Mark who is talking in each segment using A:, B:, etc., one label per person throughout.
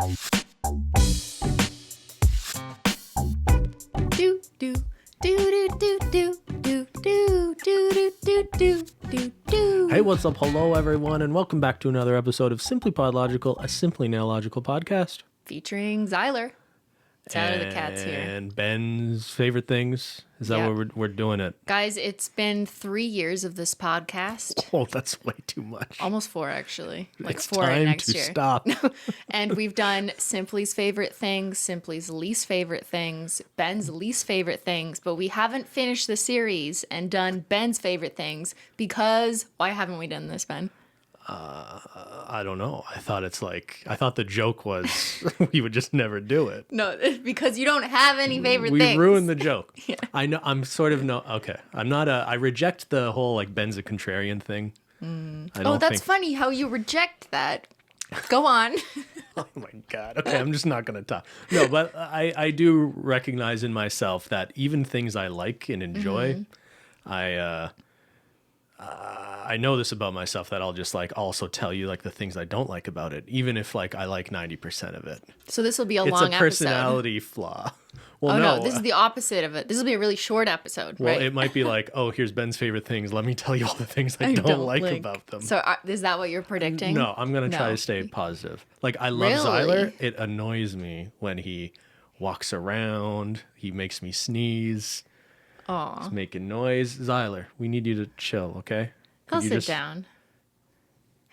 A: Do do do do do do do do do do do do.
B: Hey, what's up? Hello, everyone, and welcome back to another episode of SimplyPodLogical, a Simply Nailogical podcast.
A: Featuring Zyler. Zyler the cat's here.
B: And Ben's favorite things. Is that what we're doing it?
A: Guys, it's been 3 years of this podcast.
B: Oh, that's way too much.
A: Almost 4, actually. Like
B: It's
A: 4
B: time
A: next
B: to
A: year.
B: stop.
A: And we've done Simply's favorite things, Simply's least favorite things, Ben's least favorite things, but we haven't finished the series and done Ben's favorite things because why haven't we done this, Ben?
B: I don't know. I thought the joke was we would just never do it.
A: No, because you don't have any favorite
B: We
A: things.
B: ruined the joke.
A: Yeah.
B: I know. Okay. I reject the whole like Ben's a contrarian thing.
A: That's funny how you reject that. Go on.
B: Oh my God. Okay, I'm just not going to talk. No, but I do recognize in myself that even things I like and enjoy, I know this about myself that I'll just like also tell you like the things I don't like about it, even if like I like 90% of it.
A: So this will be a
B: It's
A: long
B: a personality flaw. Well,
A: no, this is the opposite of it. This will be a really short episode,
B: well,
A: right?
B: it might be like, oh, here's Ben's favorite things. Let me tell you all the things I don't like about them.
A: So is that what you're predicting?
B: No, I'm going to try
A: No.
B: to stay positive. Like, I love
A: Really?
B: Zyler. It annoys me when he walks around. He makes me sneeze.
A: Aw.
B: He's making noise. Zyler, we need you to chill, okay?
A: He'll
B: Could you
A: sit
B: just-
A: down.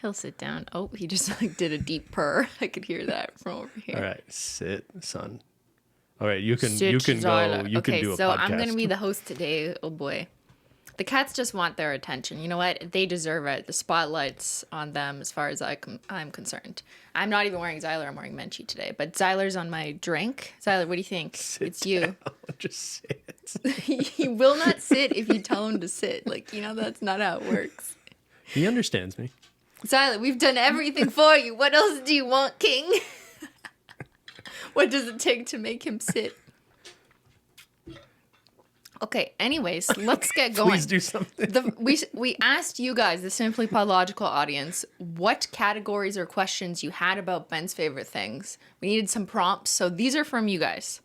A: He'll sit down. Oh, he just like did a deep purr. I could hear that from over here.
B: All right, sit, son. All right, you can
A: Sit,
B: go.
A: Zyler.
B: You can do a
A: so
B: podcast.
A: I'm gonna be the host today. Oh boy, the cats just want their attention. You know what? They deserve it. The spotlight's on them, as far as I'm concerned. I'm not even wearing Zyler. I'm wearing Menchie today. But Zyler's on my drink. Zyler, what do you think? It's you.
B: Down. Just sit.
A: He will not sit if you tell him to sit. Like, you know, that's not how it works.
B: He understands me.
A: Zyler, we've done everything for you. What else do you want, King? What does it take to make him sit? Okay, anyways, let's get going.
B: Please do something.
A: We asked you guys, the SimplyPodLogical audience, what categories or questions you had about Ben's favorite things. We needed some prompts, so these are from you guys.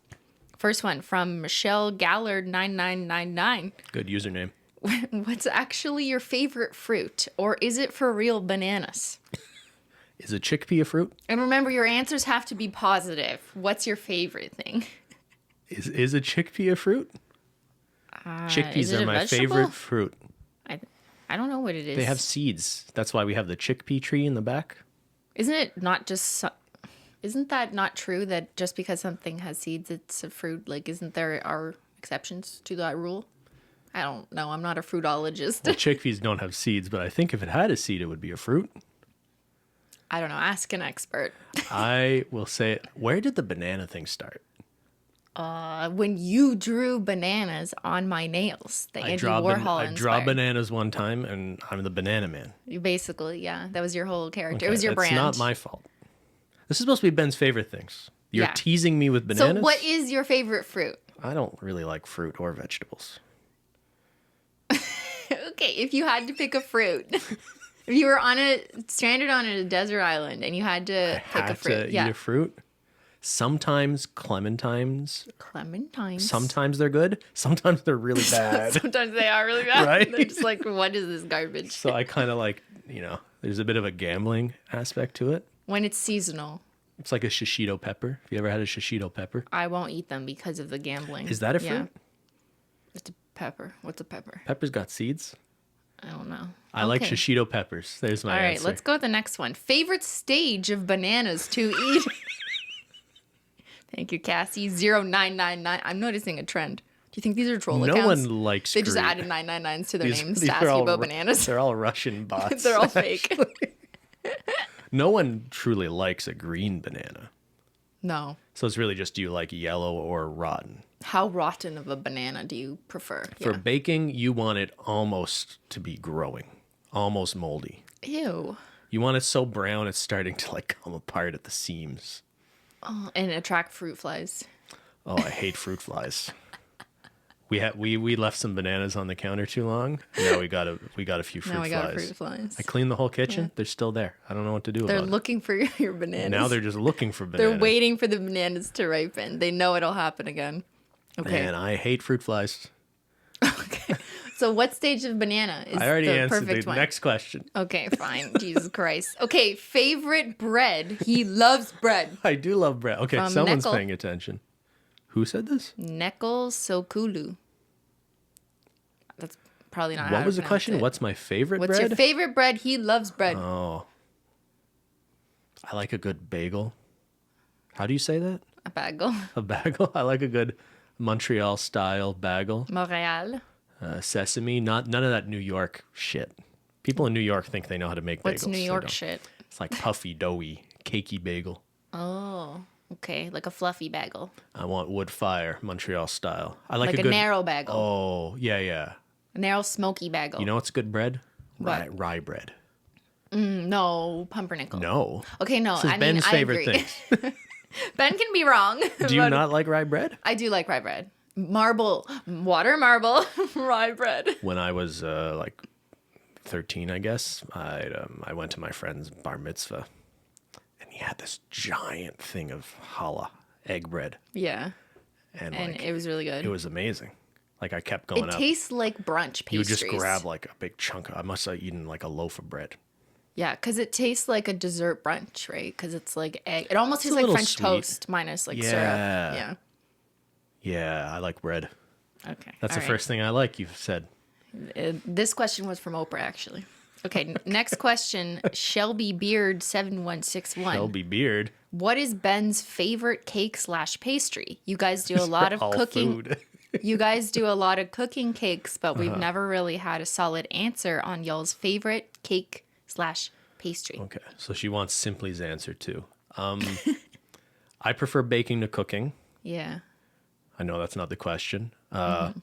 A: First one from Michelle Gallard 9999.
B: Good username.
A: What's actually your favorite fruit, or is it for real bananas?
B: Is a chickpea a fruit?
A: And remember, your answers have to be positive. What's your favorite thing?
B: Is a chickpea a fruit?
A: Is
B: Chickpeas
A: it
B: are
A: a
B: my
A: vegetable?
B: favorite fruit.
A: I don't know what it is.
B: They have seeds. That's why we have the chickpea tree in the back.
A: Isn't that not true that just because something has seeds, it's a fruit? Like, isn't there are exceptions to that rule? I don't know. I'm not a fruitologist.
B: Well, chickpeas don't have seeds, but I think if it had a seed, it would be a fruit.
A: I don't know. Ask an expert.
B: I will say, where did the banana thing start?
A: When you drew bananas on my nails, the Andy Warhol
B: I draw
A: inspired.
B: bananas one time, and I'm the banana man.
A: You basically, yeah, that was your whole character.
B: Okay,
A: It was your
B: that's
A: brand.
B: not my fault. This is supposed to be Ben's favorite things. You're
A: Yeah.
B: teasing me with bananas?
A: So, what is your favorite fruit?
B: I don't really like fruit or vegetables.
A: Okay, if you had to pick a fruit, if you were stranded on a desert island and you had to pick a
B: Had
A: fruit,
B: to
A: yeah,
B: eat a fruit. Sometimes clementines.
A: clementines.
B: Sometimes they're good. Sometimes they're really bad.
A: Sometimes they are really bad.
B: Right?
A: They're just like, what is this garbage?
B: So I kind of like, there's a bit of a gambling aspect to it.
A: When it's seasonal,
B: It's like a shishito pepper. Have you ever had a shishito pepper?
A: I won't eat them because of the gambling.
B: Is that a
A: Yeah.
B: fruit?
A: It's a pepper. What's a pepper?
B: Pepper's got seeds.
A: I don't know.
B: I like
A: Okay.
B: shishito peppers. There's my
A: All right,
B: answer.
A: let's go to the next one. Favorite stage of bananas to eat? Thank you, Cassie. 0999. I'm noticing a trend. Do you think these are troll
B: No
A: accounts?
B: one likes
A: They just
B: green.
A: added 999s to their names
B: These
A: to ask
B: are
A: you
B: all
A: about
B: Ru-
A: bananas.
B: They're all Russian bots.
A: They're all fake.
B: No one truly likes a green banana.
A: No.
B: So it's really just, do you like yellow or rotten?
A: How rotten of a banana do you prefer?
B: For
A: Yeah.
B: baking, you want it almost to be growing, almost moldy.
A: Ew.
B: You want it so brown it's starting to like come apart at the seams.
A: Oh, and attract fruit flies.
B: Oh, I hate fruit flies. We left some bananas on the counter too long. Now we got a few fruit
A: Now we
B: flies.
A: got fruit flies.
B: I cleaned the whole kitchen.
A: Yeah.
B: They're still there. I don't know what to do
A: They're
B: about
A: looking for your bananas.
B: it. Now they're just looking for bananas.
A: They're waiting for the bananas to ripen. They know it'll happen again. Okay.
B: And I hate fruit flies.
A: Okay. So what stage of banana is
B: I already
A: the
B: answered
A: perfect
B: the
A: one?
B: next question.
A: Okay, fine. Jesus Christ. Okay, favorite bread. He loves bread.
B: I do love bread. Okay,
A: From
B: someone's
A: Neckel.
B: paying attention. Who said this?
A: Neckel Sokulu. That's probably not how
B: What
A: to
B: was the
A: pronounce
B: question?
A: it.
B: What's my favorite
A: What's
B: bread?
A: your favorite bread? He loves bread.
B: Oh. I like a good bagel. How do you say that?
A: A bagel.
B: A bagel? I like a good Montreal style bagel.
A: Montreal.
B: Sesame, none of that New York shit. People in New York think they know how to make bagels.
A: What's New
B: They
A: York
B: don't.
A: shit?
B: It's like puffy, doughy, cakey bagel.
A: Oh, okay. Like a fluffy bagel.
B: I want wood fire, Montreal style. I like
A: Like a
B: good
A: narrow bagel.
B: Oh, yeah.
A: A narrow smoky bagel.
B: You know what's good bread?
A: What?
B: Rye bread.
A: No, pumpernickel.
B: No.
A: Okay, no.
B: This is
A: I
B: Ben's
A: mean,
B: favorite
A: I agree.
B: things.
A: Ben can be wrong.
B: Do you
A: but
B: not like rye bread?
A: I do like rye bread. Water marble, rye bread.
B: When I was like 13, I guess, I went to my friend's bar mitzvah, and he had this giant thing of challah, egg bread,
A: Yeah,
B: and
A: and
B: like,
A: it was really good.
B: it was amazing. Like I kept going
A: It
B: up.
A: tastes like brunch pastries.
B: You would just grab like a big chunk. I must have eaten like a loaf of bread.
A: Yeah, because it tastes like a dessert brunch, right? Because it's like egg. It almost
B: It's a
A: tastes like
B: little
A: French
B: sweet.
A: toast minus like syrup.
B: Yeah.
A: Yeah.
B: Yeah, I like bread.
A: Okay.
B: That's
A: all
B: the
A: right.
B: first thing I like. You've said.
A: This question was from Oprah, actually. Okay, next question. Shelby Beard 7161.
B: Shelby Beard.
A: What is Ben's favorite cake / pastry? You guys do a lot of
B: All
A: cooking.
B: food.
A: You guys do a lot of cooking cakes, but we've never really had a solid answer on y'all's favorite cake / pastry.
B: Okay, so she wants Simply's answer too. I prefer baking to cooking.
A: Yeah.
B: I know that's not the question. I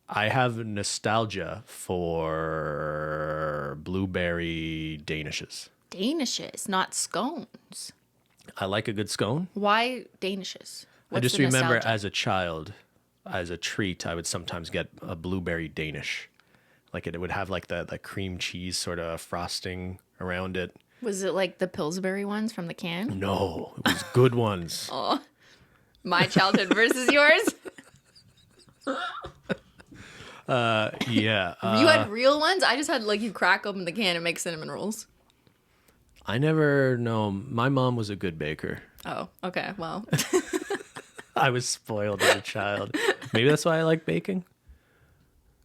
B: have nostalgia for blueberry danishes.
A: Danishes, not scones.
B: I like a good scone.
A: Why Danishes?
B: I just remember
A: nostalgia?
B: as a child, as a treat, I would sometimes get a blueberry Danish. Like it would have like the cream cheese sort of frosting around it.
A: Was it like the Pillsbury ones from the can?
B: No, it was good ones.
A: My childhood versus yours?
B: Yeah.
A: You had real ones? I just had like you crack open the can and make cinnamon rolls.
B: I never know. My mom was a good baker.
A: Oh, okay. Well,
B: I was spoiled as a child. Maybe that's why I like baking.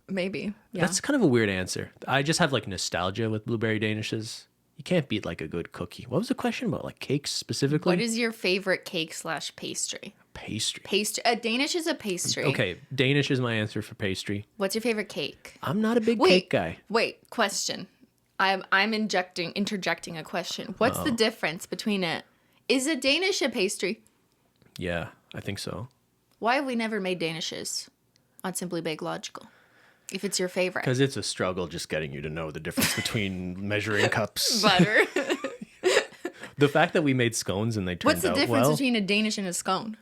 A: maybe. Yeah.
B: That's kind of a weird answer. I just have like nostalgia with blueberry danishes. You can't beat like a good cookie. What was the question about? Like cakes specifically?
A: What is your favorite cake / pastry?
B: Pastry.
A: Pastry. A Danish is a pastry.
B: Okay, Danish is my answer for pastry.
A: What's your favorite cake?
B: I'm not a big cake guy.
A: Wait, question. I'm interjecting a question. What's the difference between it? Is a Danish a pastry?
B: Yeah, I think so.
A: Why have we never made Danishes on Simply Logical? If it's your favorite.
B: Because it's a struggle just getting you to know the difference between measuring cups.
A: Butter.
B: The fact that we made scones and they turned
A: What's the
B: out
A: difference
B: well.
A: between a Danish and a scone?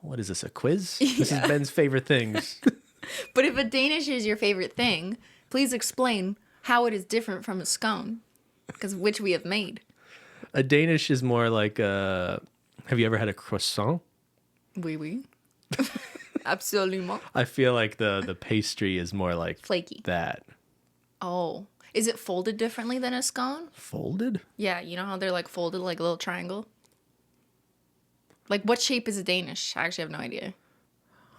B: What is this, a quiz? This is Ben's favorite things.
A: But if a Danish is your favorite thing, please explain how it is different from a scone, because which we have made.
B: A Danish is more like have you ever had a croissant?
A: Oui, oui. Absolument.
B: I feel like the pastry is more like
A: Flaky.
B: that.
A: Oh. Is it folded differently than a scone?
B: Folded?
A: Yeah, you know how they're like folded like a little triangle? Like what shape is a Danish? I actually have no idea.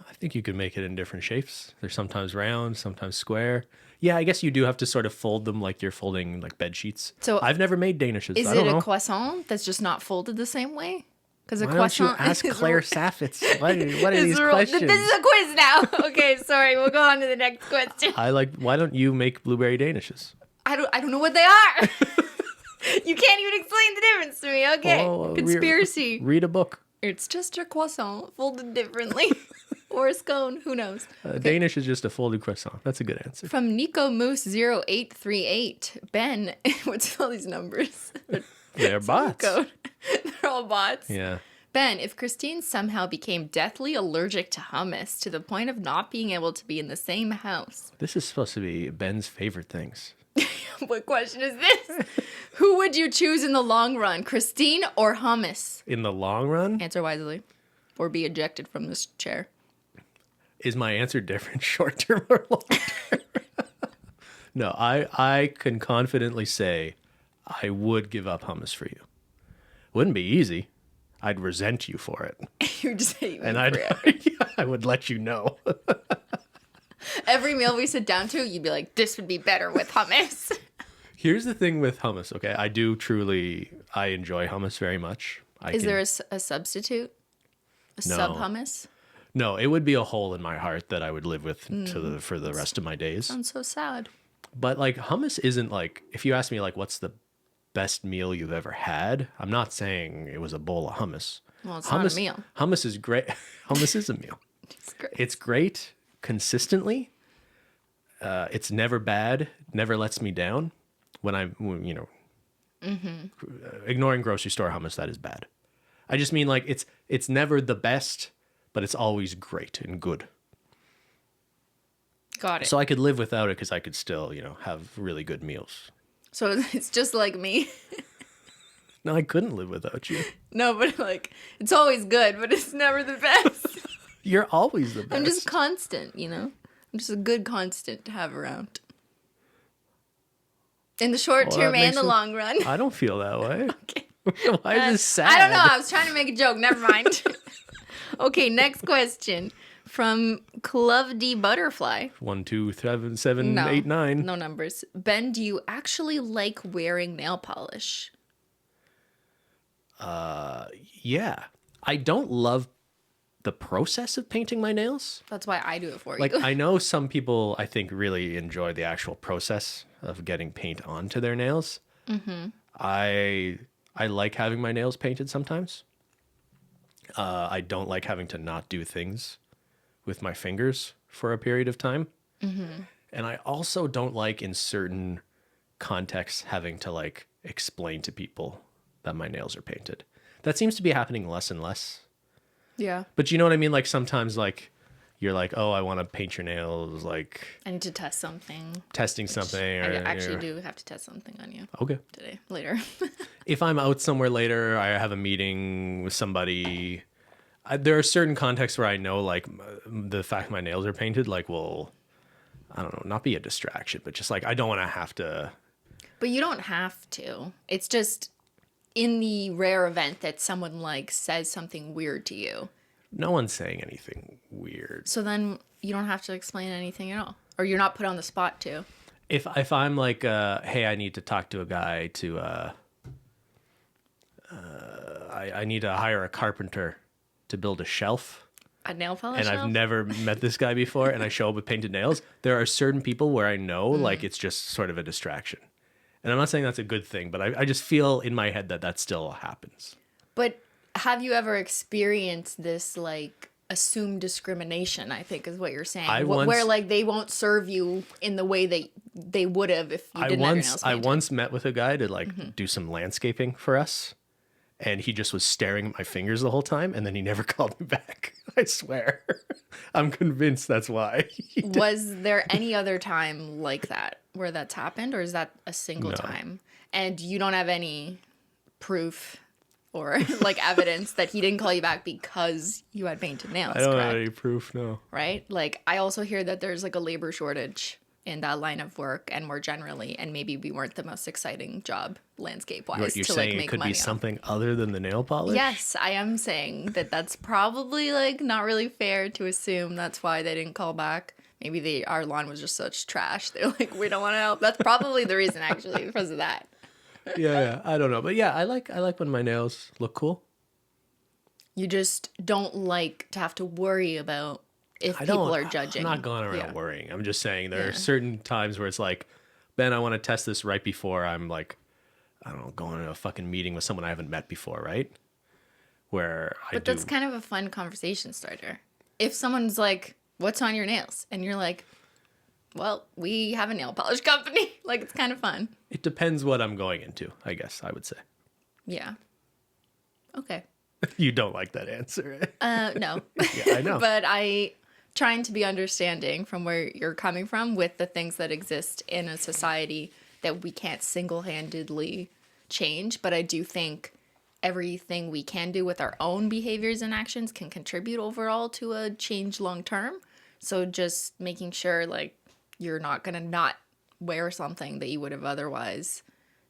B: I think you could make it in different shapes. They're sometimes round, sometimes square. Yeah, I guess you do have to sort of fold them like you're folding like bed sheets.
A: So
B: I've never made Danishes.
A: Is
B: I don't
A: it a
B: know.
A: croissant that's just not folded the same way? Because a
B: Why don't you
A: croissant
B: ask
A: is
B: Claire Saffitz? What are
A: is
B: these
A: a-
B: questions?
A: This is a quiz now. Okay, sorry. We'll go on to the next question.
B: Why don't you make blueberry Danishes?
A: I don't know what they are. You can't even explain the difference to me. Okay,
B: Oh,
A: conspiracy.
B: Read a book.
A: It's just a croissant folded differently, or a scone. Who knows?
B: Danish is just a folded croissant. That's a good answer.
A: From Nico Moose 0838, Ben. What's all these numbers?
B: They're bots.
A: Code. They're all bots.
B: Yeah.
A: Ben, if Christine somehow became deathly allergic to hummus to the point of not being able to be in the same house.
B: This is supposed to be Ben's favorite things.
A: What question is this? Who would you choose in the long run, Christine or hummus?
B: In the long run?
A: Answer wisely. Or be ejected from this chair.
B: Is my answer different short term or long term? No, I can confidently say I would give up hummus for you. Wouldn't be easy. I'd resent you for it.
A: You just hate me
B: And I would let you know.
A: Every meal we sit down to, you'd be like, this would be better with hummus.
B: Here's the thing with hummus, okay? I enjoy hummus very much.
A: Is there a substitute?
B: No.
A: Sub-hummus?
B: No, it would be a hole in my heart that I would live with for the rest of my days.
A: Sounds so sad.
B: But like hummus isn't like, if you ask me like what's the best meal you've ever had, I'm not saying it was a bowl of hummus.
A: Well, it's not a meal.
B: Hummus is great. Hummus is a meal.
A: It's great.
B: It's great consistently. It's never bad. Never lets me down. Ignoring grocery store hummus, that is bad. I just mean like it's never the best, but it's always great and good.
A: Got it.
B: So I could live without it because I could still, have really good meals.
A: So it's just like me.
B: No, I couldn't live without you.
A: No, but like, it's always good, but it's never the best.
B: You're always the best.
A: I'm just constant, I'm just a good constant to have around. In the short term and the long run.
B: I don't feel that way.
A: Okay.
B: Why is this sad?
A: I don't know. I was trying to make a joke. Never mind. Okay, next question from Clove D Butterfly.
B: 1, 2, 7, 8, 9.
A: No numbers. Ben, do you actually like wearing nail polish?
B: Yeah. I don't love the process of painting my nails.
A: That's why I do it for
B: Like,
A: you.
B: I know some people, I think, really enjoy the actual process of getting paint onto their nails. Mm-hmm. I like having my nails painted sometimes. I don't like having to not do things with my fingers for a period of time. Mm-hmm. And I also don't like in certain contexts having to like explain to people that my nails are painted. That seems to be happening less and less.
A: Yeah.
B: But you know what I mean? Like sometimes like you're like, oh, I want to paint your nails. Like
A: I need to test something.
B: Testing something.
A: I actually do have to test something on you.
B: Okay.
A: Today, later.
B: If I'm out somewhere later, I have a meeting with somebody. There are certain contexts where I know like the fact my nails are painted, like will, I don't know, not be a distraction, but just like I don't want to have to.
A: But you don't have to. It's just in the rare event that someone like says something weird to you.
B: No one's saying anything weird.
A: So then you don't have to explain anything at all. Or you're not put on the spot to.
B: If I'm like, hey, I need to talk to a guy to, I need to hire a carpenter to build a shelf.
A: A nail polish
B: And
A: shelf?
B: I've never met this guy before, and I show up with painted nails. There are certain people where I know like it's just sort of a distraction. And I'm not saying that's a good thing, but I just feel in my head that still happens.
A: But have you ever experienced this like assumed discrimination, I think is what you're saying. Where like they won't serve you in the way that they would have if you didn't have your nails painted.
B: I once met with a guy to like do some landscaping for us. And he just was staring at my fingers the whole time, and then he never called me back. I swear. I'm convinced that's why.
A: Was there any other time like that where that's happened, or is that a single time? And you don't have any proof or like evidence that he didn't call you back because you had painted nails,
B: I don't
A: correct?
B: have any proof, no.
A: Right? Like, I also hear that there's like a labor shortage in that line of work and more generally, and maybe we weren't the most exciting job landscape-wise
B: What you're
A: to
B: saying
A: like make
B: it could
A: money
B: be
A: on.
B: something other than the nail polish?
A: Yes, I am saying that that's probably like not really fair to assume that's why they didn't call back. Maybe our lawn was just such trash. They're like, we don't want to help. That's probably the reason, actually, because of that.
B: Yeah, I don't know. But yeah, I like when my nails look cool.
A: You just don't like to have to worry about if people are judging.
B: I'm not going around worrying. I'm just saying there are certain times where it's like, Ben, I want to test this right before I'm like, I don't know, going to a fucking meeting with someone I haven't met before, right? But
A: that's kind of a fun conversation starter. If someone's like, what's on your nails? And you're like, well, we have a nail polish company. Like, it's kind of fun.
B: It depends what I'm going into, I guess I would say.
A: Yeah. Okay.
B: You don't like that answer.
A: No.
B: Yeah, I know.
A: But trying to be understanding from where you're coming from with the things that exist in a society that we can't single-handedly change. But I do think everything we can do with our own behaviors and actions can contribute overall to a change long term. So just making sure like you're not going to not wear something that you would have otherwise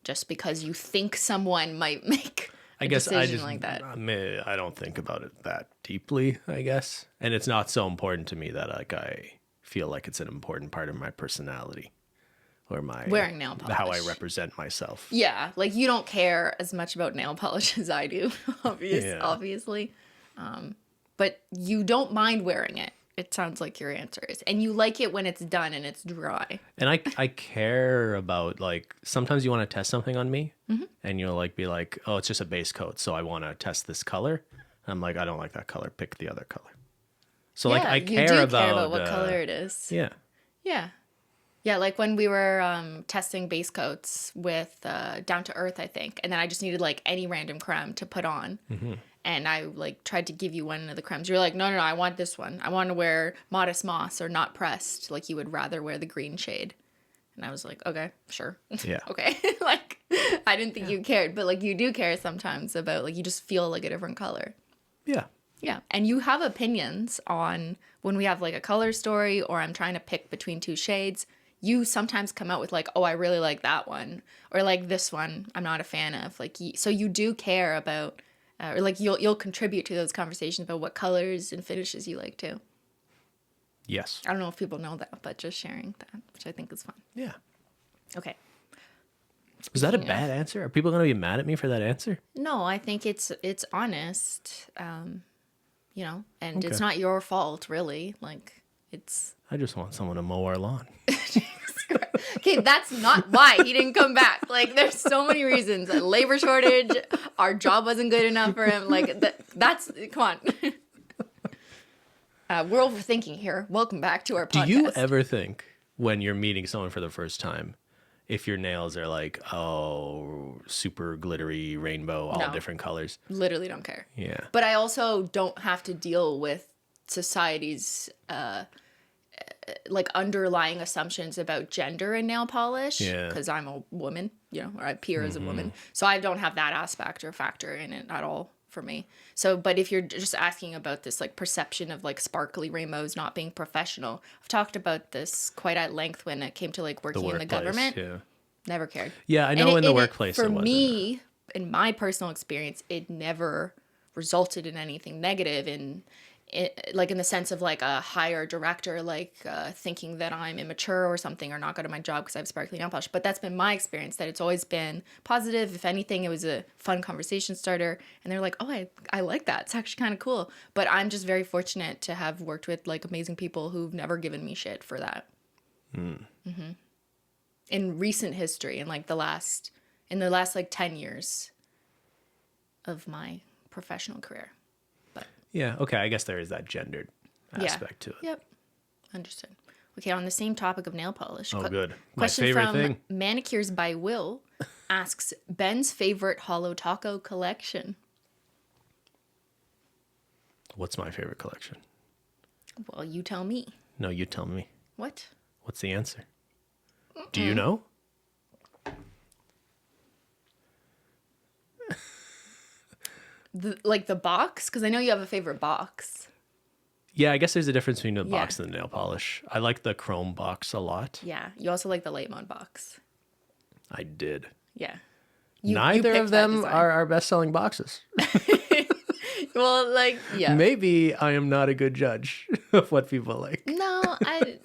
A: just because you think someone might make
B: I guess I
A: decision
B: just
A: like that.
B: I don't think about it that deeply, I guess. And it's not so important to me that like I feel like it's an important part of my personality or my
A: Wearing nail polish.
B: how I represent myself.
A: Yeah, like you don't care as much about nail polish as I do, obviously. But you don't mind wearing it. It sounds like your answer is. And you like it when it's done and it's dry.
B: And I care about like sometimes you want to test something on me and you'll like be like, oh, it's just a base coat, so I want to test this color. I'm like, I don't like that color. Pick the other color. So like I care
A: you do
B: about
A: care about what color it is.
B: Yeah.
A: Yeah. Yeah, like when we were testing base coats with Down to Earth, I think. And then I just needed like any random creme to put on. And I like tried to give you one of the cremes. You're like, no, I want this one. I want to wear Modest Moss or Not Pressed. Like you would rather wear the green shade. And I was like, okay, sure.
B: Yeah.
A: Okay. Like I didn't think you cared, but like you do care sometimes about like you just feel like a different color.
B: Yeah.
A: Yeah. And you have opinions on when we have like a color story or I'm trying to pick between two shades. You sometimes come out with like, oh, I really like that one. Or like this one I'm not a fan of. Like so you do care about or like you'll contribute to those conversations about what colors and finishes you like too.
B: Yes.
A: I don't know if people know that, but just sharing that, which I think is fun.
B: Yeah.
A: Okay.
B: Was that a bad answer? Are people going to be mad at me for that answer?
A: No, I think it's honest, you know, and
B: Okay.
A: it's not your fault really. Like it's.
B: I just want someone to mow our lawn.
A: Okay, that's not why he didn't come back. Like, there's so many reasons. A labor shortage, our job wasn't good enough for him. Like, that's, come on. We're overthinking here. Welcome back to our podcast.
B: Do you ever think when you're meeting someone for the first time, if your nails are like, oh, super glittery, rainbow, all
A: No.
B: different colors?
A: Literally don't care.
B: Yeah.
A: But I also don't have to deal with society's like underlying assumptions about gender and nail polish
B: Yeah.
A: because I'm a woman, you know, or I appear as a woman. So I don't have that aspect or factor in it at all for me. So, but if you're just asking about this like perception of like sparkly rainbows not being professional, I've talked about this quite at length when it came to like working in the government.
B: Yeah.
A: Never cared.
B: Yeah, I know in the workplace
A: for
B: it wasn't.
A: me, in my personal experience, it never resulted in anything negative like in the sense of like a higher director, like thinking that I'm immature or something or not good at my job because I have sparkly nail polish. But that's been my experience, that it's always been positive. If anything, it was a fun conversation starter. And they're like, oh, I like that. It's actually kind of cool. But I'm just very fortunate to have worked with like amazing people who've never given me shit for that. In recent history, in the last like 10 years of my professional career.
B: Yeah, okay, I guess there is that gendered aspect to it.
A: Yep. Understood. Okay, on the same topic of nail polish.
B: Oh, good. My
A: Question
B: favorite
A: from
B: thing.
A: Manicures by Will asks, Ben's favorite Holo Taco collection.
B: What's my favorite collection?
A: Well, you tell me.
B: No, you tell me.
A: What?
B: What's the answer? Do you know?
A: The box? Because I know you have a favorite box.
B: Yeah, I guess there's a difference between the box and the nail polish. I like the chrome box a lot.
A: Yeah. You also like the Lemon box.
B: I did.
A: Yeah.
B: Neither of them are our best-selling boxes.
A: Well, yeah.
B: Maybe I am not a good judge of what people like.
A: No,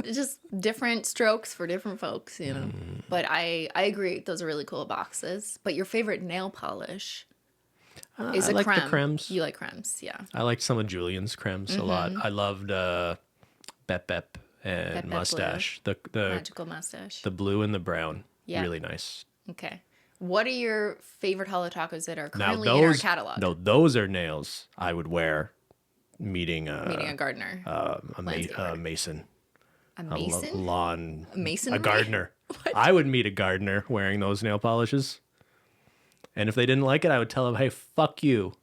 A: just different strokes for different folks, you know. But I agree. Those are really cool boxes. But your favorite nail polish is
B: I like
A: creme.
B: the cremes.
A: You like cremes, yeah.
B: I like some of Julian's cremes a lot. I loved Bep Bep and
A: Bep Bep
B: Mustache. The
A: Magical mustache.
B: the blue and the brown.
A: Yeah.
B: Really nice.
A: Okay. What are your favorite Holo Tacos that are
B: Now
A: currently in our catalog?
B: No, those are nails I would wear meeting
A: a gardener.
B: a mason.
A: A mason?
B: Lawn.
A: A mason?
B: A gardener. I would meet a gardener wearing those nail polishes. And if they didn't like it, I would tell them, hey, fuck you.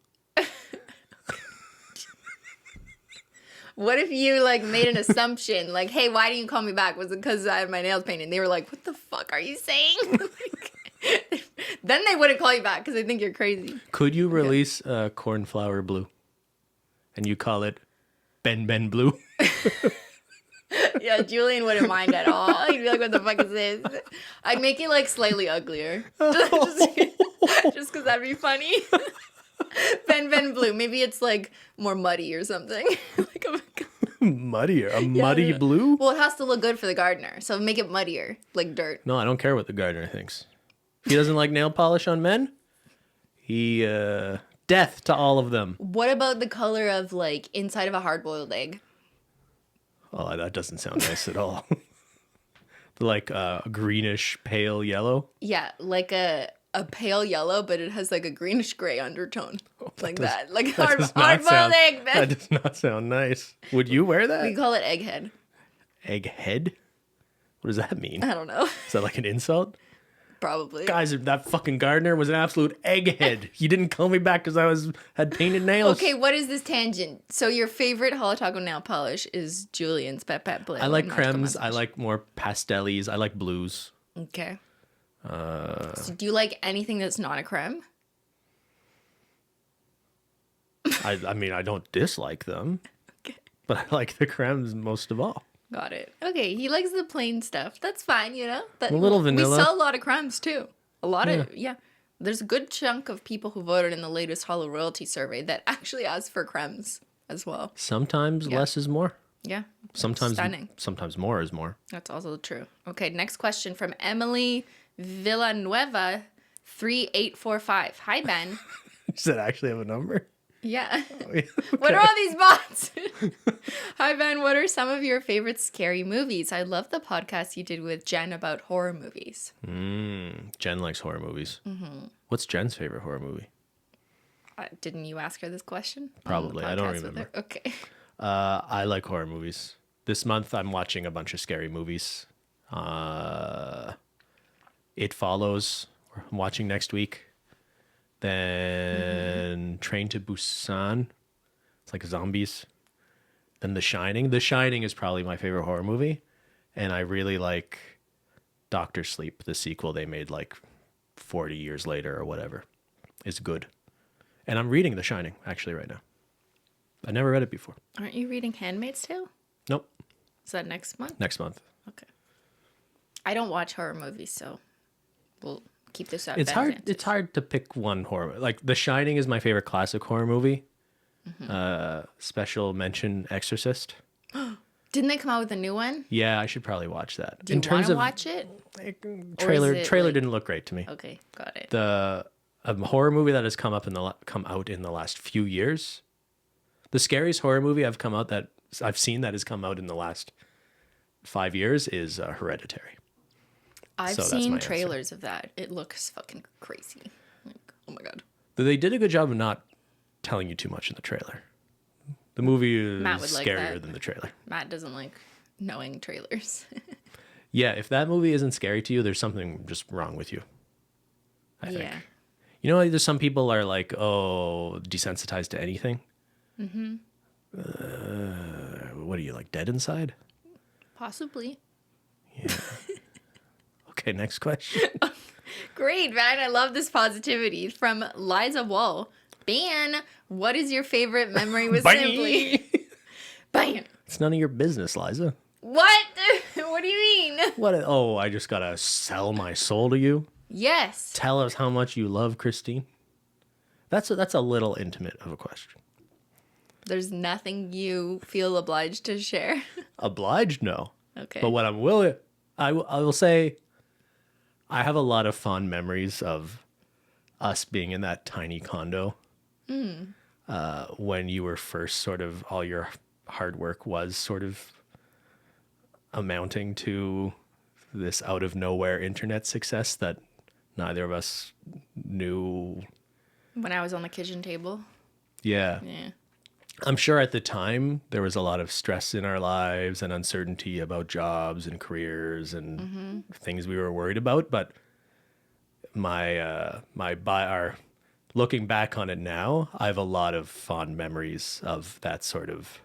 A: What if you like made an assumption like, hey, why didn't you call me back? Was it because I had my nails painted? And they were like, what the fuck are you saying? Then they wouldn't call you back because they think you're crazy.
B: Could you release Cornflower Blue? And you call it Ben Blue?
A: Yeah, Julian wouldn't mind at all. He'd be like, what the fuck is this? I'd make it like slightly uglier. Just because that'd be funny. Ben Blue. Maybe it's like more muddy or something. Like
B: Muddier? Muddy blue?
A: Well, it has to look good for the gardener. So make it muddier, like dirt.
B: No, I don't care what the gardener thinks. If he doesn't like nail polish on men, he, death to all of them.
A: What about the color of like inside of a hard-boiled egg?
B: Oh, that doesn't sound nice at all. Like a greenish pale yellow.
A: Yeah, like a pale yellow, but it has like a greenish gray undertone. Like that. Like hard-boiled egg.
B: That does not sound nice. Would you wear that?
A: We call it egghead.
B: Egghead? What does that mean?
A: I don't know.
B: Is that like an insult?
A: Probably.
B: Guys, that fucking gardener was an absolute egghead. He didn't call me back because had painted nails.
A: Okay, what is this tangent? So your favorite Holo Taco nail polish is Julian's Pet Blue.
B: I like cremes. I like more pastellis. I like blues.
A: Okay. So do you like anything that's not a creme?
B: I mean, I don't dislike them.
A: Okay.
B: But I like the cremes most of all.
A: Got it. Okay, he likes the plain stuff. That's fine, you know?
B: A little vanilla.
A: We sell a lot of cremes, too. A lot of, yeah. There's a good chunk of people who voted in the latest Holo Royalty survey that actually asked for cremes as well.
B: Sometimes less is more.
A: Yeah.
B: Sometimes
A: Stunning.
B: Sometimes more is more.
A: That's also true. Okay, next question from Emily Villanueva 3845. Hi, Ben.
B: Does that actually have a number?
A: Yeah.
B: Oh, yeah. Okay.
A: What are all these bots? Hi, Ben. What are some of your favorite scary movies? I love the podcast you did with Jen about horror movies.
B: Jen likes horror movies. Mm-hmm. What's Jen's favorite horror movie?
A: Didn't you ask her this question?
B: Probably. I don't remember.
A: Okay.
B: I like horror movies. This month, I'm watching a bunch of scary movies. It Follows. I'm watching next week. Then Train to Busan. It's like zombies. Then The Shining. The Shining is probably my favorite horror movie. And I really like Doctor Sleep, the sequel they made like 40 years later or whatever. It's good. And I'm reading The Shining actually right now. I never read it before.
A: Aren't you reading Handmaid's Tale?
B: Nope.
A: Is that next month?
B: Next month.
A: Okay. I don't watch horror movies, so we'll keep this out.
B: It's hard. It's hard to pick one horror. Like The Shining is my favorite classic horror movie. Special mention Exorcist.
A: Didn't they come out with a new one?
B: Yeah, I should probably watch that.
A: Do you want to watch it?
B: Trailer
A: like...
B: didn't look great to me.
A: Okay, got it.
B: The horror movie that has come out in the last few years. The scariest horror movie I've seen that has come out in the last 5 years is Hereditary.
A: I've seen trailers of that. It looks fucking crazy. Like, oh my god.
B: They did a good job of not telling you too much in the trailer. The movie is scarier than the trailer.
A: Matt doesn't like knowing trailers.
B: Yeah, if that movie isn't scary to you, there's something just wrong with you. I think. You know, there's some people are like, oh, desensitized to anything. Mm-hmm. What are you, like dead inside?
A: Possibly.
B: Yeah. Okay, next question.
A: Great, man. I love this positivity from Liza Wall. Ban, what is your favorite memory with Simply? Ban.
B: It's none of your business, Liza.
A: What? What do you mean?
B: What? Oh, I just gotta sell my soul to you?
A: Yes.
B: Tell us how much you love Cristine. That's a little intimate of a question.
A: There's nothing you feel obliged to share?
B: Obliged? No.
A: Okay.
B: But what I'm willing, I will say, I have a lot of fond memories of us being in that tiny condo when you were first sort of, all your hard work was sort of amounting to this out of nowhere internet success that neither of us knew.
A: When I was on the kitchen table?
B: Yeah.
A: Yeah.
B: I'm sure at the time there was a lot of stress in our lives and uncertainty about jobs and careers and things we were worried about. But looking back on it now, I have a lot of fond memories of that sort of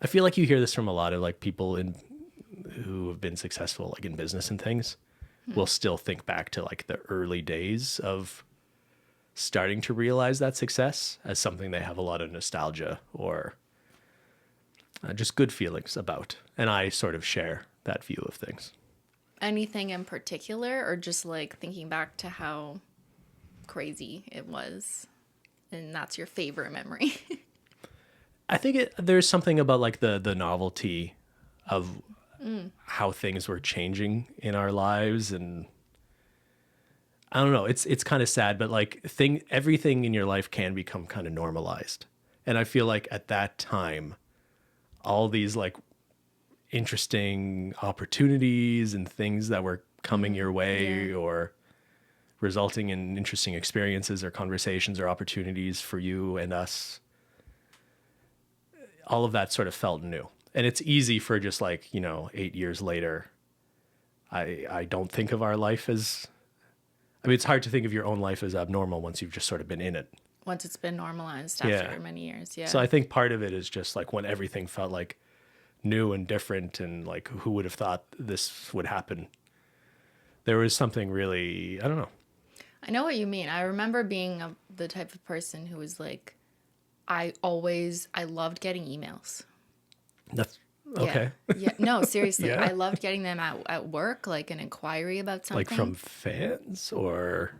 B: I feel like you hear this from a lot of like people who have been successful like in business and things will still think back to like the early days of starting to realize that success as something they have a lot of nostalgia or just good feelings about. And I sort of share that view of things.
A: Anything in particular, or just like thinking back to how crazy it was, and that's your favorite memory?
B: I think there's something about like the novelty of how things were changing in our lives, and I don't know, it's kind of sad, but like everything in your life can become kind of normalized. And I feel like at that time, all these like interesting opportunities and things that were coming your way or resulting in interesting experiences or conversations or opportunities for you and us, all of that sort of felt new. And it's easy for just like, 8 years later, I don't think of our life as, it's hard to think of your own life as abnormal once you've just sort of been in it.
A: Once it's been normalized after many years, yeah.
B: So I think part of it is just like when everything felt like new and different and like who would have thought this would happen? There was something really, I don't know.
A: I know what you mean. I remember being the type of person who was like, I loved getting emails.
B: That's okay.
A: Yeah. No, seriously. I loved getting them at work, like an inquiry about something.
B: Like from fans or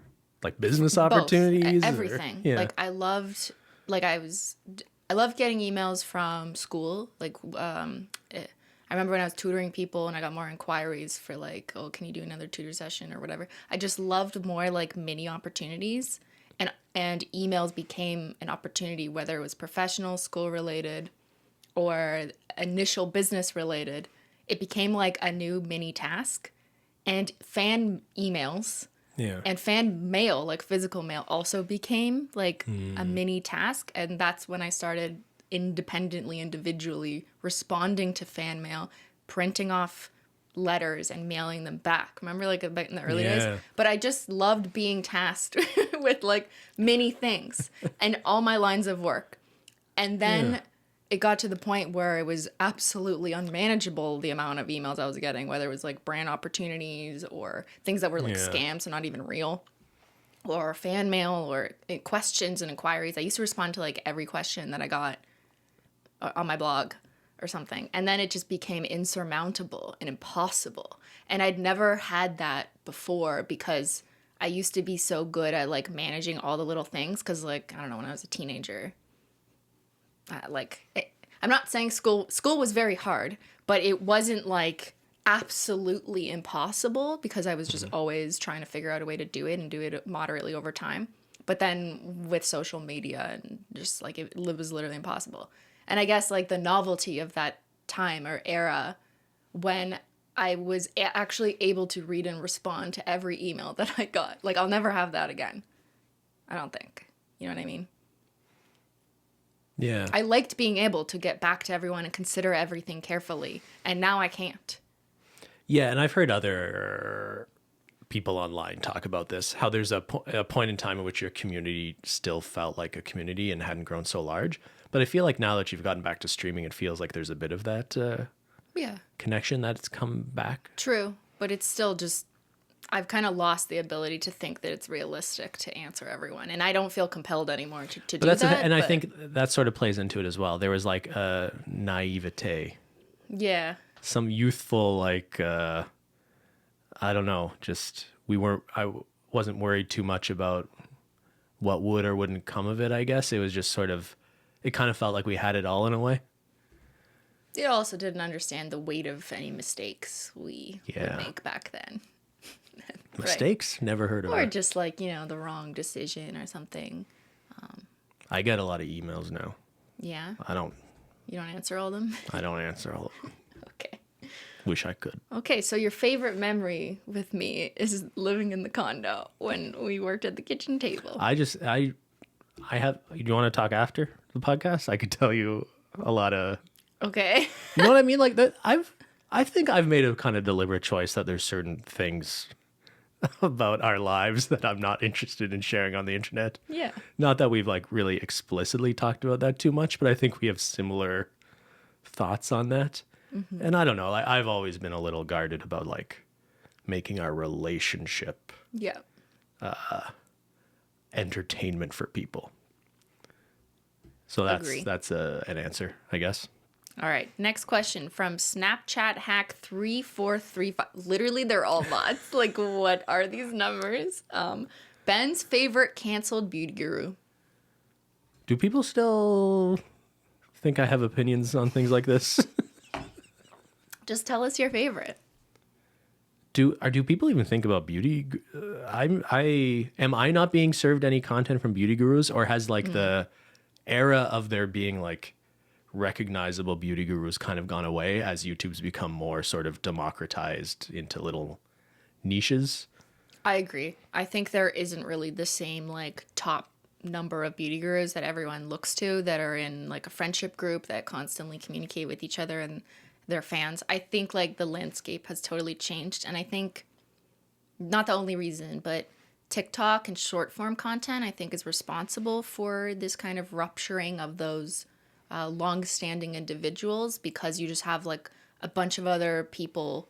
B: like business
A: Both.
B: Opportunities?
A: Everything. Like I loved getting emails from school. Like, I remember when I was tutoring people and I got more inquiries for like, oh, can you do another tutor session or whatever. I just loved more like mini opportunities, and emails became an opportunity, whether it was professional, school related, or initial business related. It became like a new mini task, and fan emails and fan mail, like physical mail, also became like a mini task. And that's when I started individually responding to fan mail, printing off letters and mailing them back. Remember, like in the early days? But I just loved being tasked with like many things and all my lines of work. And then it got to the point where it was absolutely unmanageable, the amount of emails I was getting, whether it was like brand opportunities or things that were like scams, so not even real, or fan mail or questions and inquiries. I used to respond to like every question that I got on my blog or something. And then it just became insurmountable and impossible. And I'd never had that before because I used to be so good at like managing all the little things. Cause like, I don't know, when I was a teenager, I'm not saying school was very hard, but it wasn't like absolutely impossible because I was just always trying to figure out a way to do it and do it moderately over time. But then with social media and just like it was literally impossible. And I guess like the novelty of that time or era when I was actually able to read and respond to every email that I got. Like I'll never have that again. I don't think. You know what I mean?
B: Yeah.
A: I liked being able to get back to everyone and consider everything carefully. And now I can't.
B: Yeah. And I've heard other people online talk about this, how there's a point in time in which your community still felt like a community and hadn't grown so large. But I feel like now that you've gotten back to streaming, it feels like there's a bit of that connection that's come back.
A: True. But it's still just, I've kind of lost the ability to think that it's realistic to answer everyone. And I don't feel compelled anymore to do that.
B: And I think that sort of plays into it as well. There was like a naivete.
A: Yeah.
B: Some youthful, like, I don't know, just I wasn't worried too much about what would or wouldn't come of it, I guess. It was just sort of, it kind of felt like we had it all in a way.
A: It also didn't understand the weight of any mistakes we would make back then.
B: Mistakes? Right. Never heard of it.
A: Or just like, the wrong decision or something.
B: I get a lot of emails now.
A: Yeah?
B: You
A: don't answer all of them? I
B: don't answer all of them.
A: Okay.
B: Wish I could.
A: Okay, so your favorite memory with me is living in the condo when we worked at the kitchen table.
B: I have, you want to talk after the podcast? I could tell you a lot of...
A: Okay.
B: You know what I mean? Like that, I think I've made a kind of deliberate choice that there's certain things about our lives that I'm not interested in sharing on the internet.
A: Yeah.
B: Not that we've like really explicitly talked about that too much, but I think we have similar thoughts on that. And I don't know. I've always been a little guarded about like making our relationship
A: Yeah.
B: entertainment for people. So
A: Agree.
B: that's an answer, I guess.
A: All right. Next question from Snapchat Hack 3435. Literally, they're all bots. Like, what are these numbers? Ben's favorite canceled beauty guru.
B: Do people still think I have opinions on things like this?
A: Just tell us your favorite.
B: Do people even think about beauty? Am I not being served any content from beauty gurus, or has like the era of there being like recognizable beauty gurus kind of gone away as YouTube's become more sort of democratized into little niches?
A: I agree. I think there isn't really the same like top number of beauty gurus that everyone looks to that are in like a friendship group that constantly communicate with each other and their fans. I think like the landscape has totally changed, and I think not the only reason, but TikTok and short form content I think is responsible for this kind of rupturing of those long-standing individuals, because you just have like a bunch of other people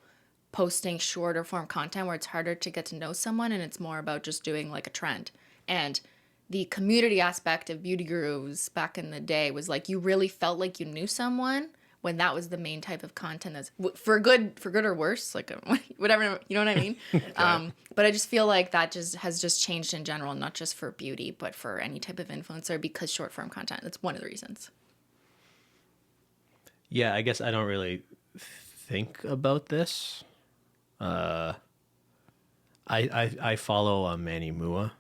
A: posting shorter form content where it's harder to get to know someone, and it's more about just doing like a trend. And the community aspect of beauty gurus back in the day was like you really felt like you knew someone when that was the main type of content, that's for good or worse, like whatever, you know what I mean? Okay. But I just feel like that has changed in general, not just for beauty, but for any type of influencer, because short form content, that's one of the reasons.
B: Yeah, I guess I don't really think about this. I follow Manny Mua.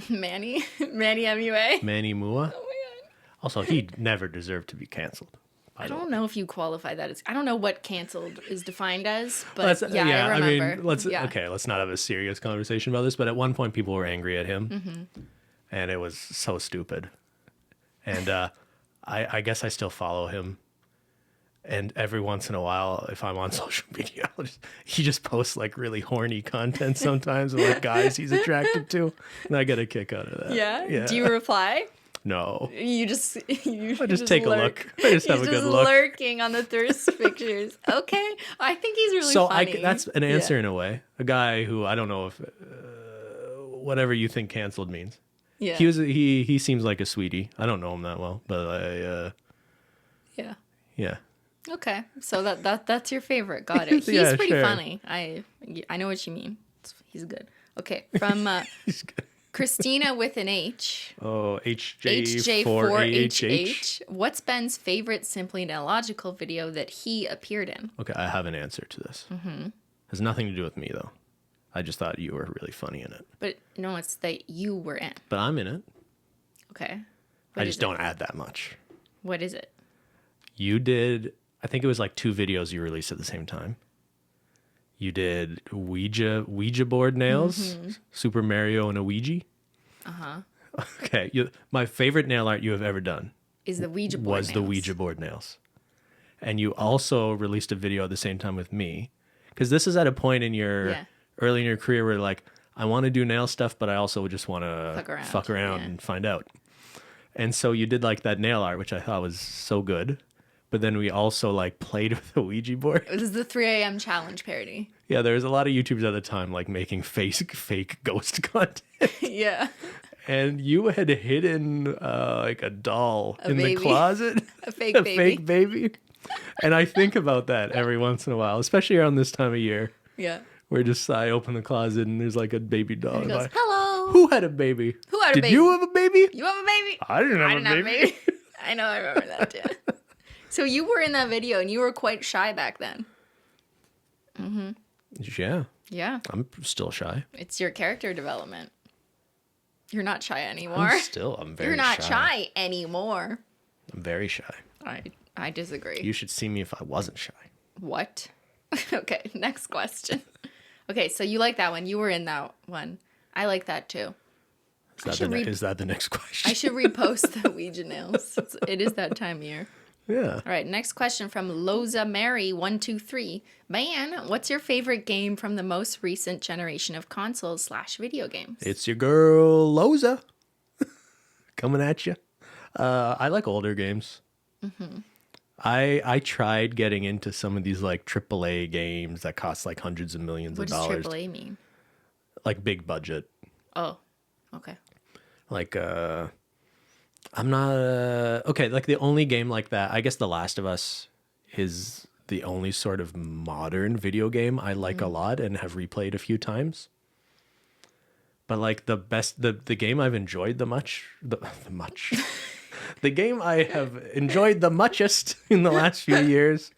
A: Manny MUA?
B: Manny Mua.
A: Oh my god.
B: Also, he never deserved to be canceled.
A: I don't know if you qualify that as. I don't know what canceled is defined as, but I remember.
B: I mean, let's not have a serious conversation about this. But at one point, people were angry at him, and it was so stupid. And I guess I still follow him. And every once in a while, if I'm on social media, he just posts like really horny content sometimes with like guys he's attracted to, and I get a kick out of that.
A: Yeah. Do you reply?
B: No.
A: I just
B: take a look. I just have a good look.
A: Lurking on the thirst pictures. Okay. I think he's really funny.
B: So that's an answer in a way. A guy who I don't know if whatever you think canceled means.
A: Yeah.
B: He seems like a sweetie. I don't know him that well, but yeah.
A: Okay. So that's your favorite. Got it. He's pretty funny. I know what you mean. He's good. Okay. From
B: He's good.
A: Christina with an H.
B: Oh, HJ4HH.
A: What's Ben's favorite Simply Nailogical video that he appeared in?
B: Okay, I have an answer to this. Has nothing to do with me, though. I just thought you were really funny in it.
A: But no, it's that you were in.
B: But I'm in it.
A: Okay.
B: I just don't add that much.
A: What is it?
B: You did, I think it was like 2 videos you released at the same time. You did Ouija board nails, Super Mario and a Ouija. Okay, my favorite nail art you have ever done
A: is the Ouija board nails.
B: The Ouija board nails. And you also released a video at the same time with me, because this is at a point in your early in your career where like I want to do nail stuff, but I also just want to fuck around and find out. And so you did like that nail art, which I thought was so good. But then we also like played with the Ouija board.
A: It was the 3 a.m. challenge parody.
B: Yeah, there was a lot of YouTubers at the time like making fake ghost content.
A: Yeah.
B: And you had hidden like a doll in the closet.
A: A fake baby.
B: Fake baby. And I think about that every once in a while, especially around this time of year.
A: Yeah.
B: Where just I open the closet and there's like a baby doll.
A: And he goes, hello.
B: Who had a baby? Did you have a baby?
A: You have a baby?
B: I didn't have a baby.
A: I know, I remember that too. So you were in that video and you were quite shy back then.
B: Yeah.
A: Yeah.
B: I'm still shy.
A: It's your character development. You're not shy anymore.
B: I'm very shy.
A: You're not shy anymore.
B: I'm very shy.
A: I disagree.
B: You should see me if I wasn't shy.
A: What? Okay, next question. Okay, so you like that one. You were in that one. I like that too.
B: Is that the next question?
A: I should repost the Ouija nails. It is that time of year.
B: Yeah.
A: All right, next question from Loza Mary 123. Man, what's your favorite game from the most recent generation of consoles / video games?
B: It's your girl Loza coming at you. I like older games. I tried getting into some of these like AAA games that cost like hundreds of millions
A: What
B: of
A: does
B: dollars,
A: AAA mean?
B: like big budget.
A: Oh, okay.
B: Like I'm not okay, like the only game like that, I guess The Last of Us is the only sort of modern video game I like a lot and have replayed a few times. But like the game I've enjoyed the much the game I have enjoyed the muchest in the last few years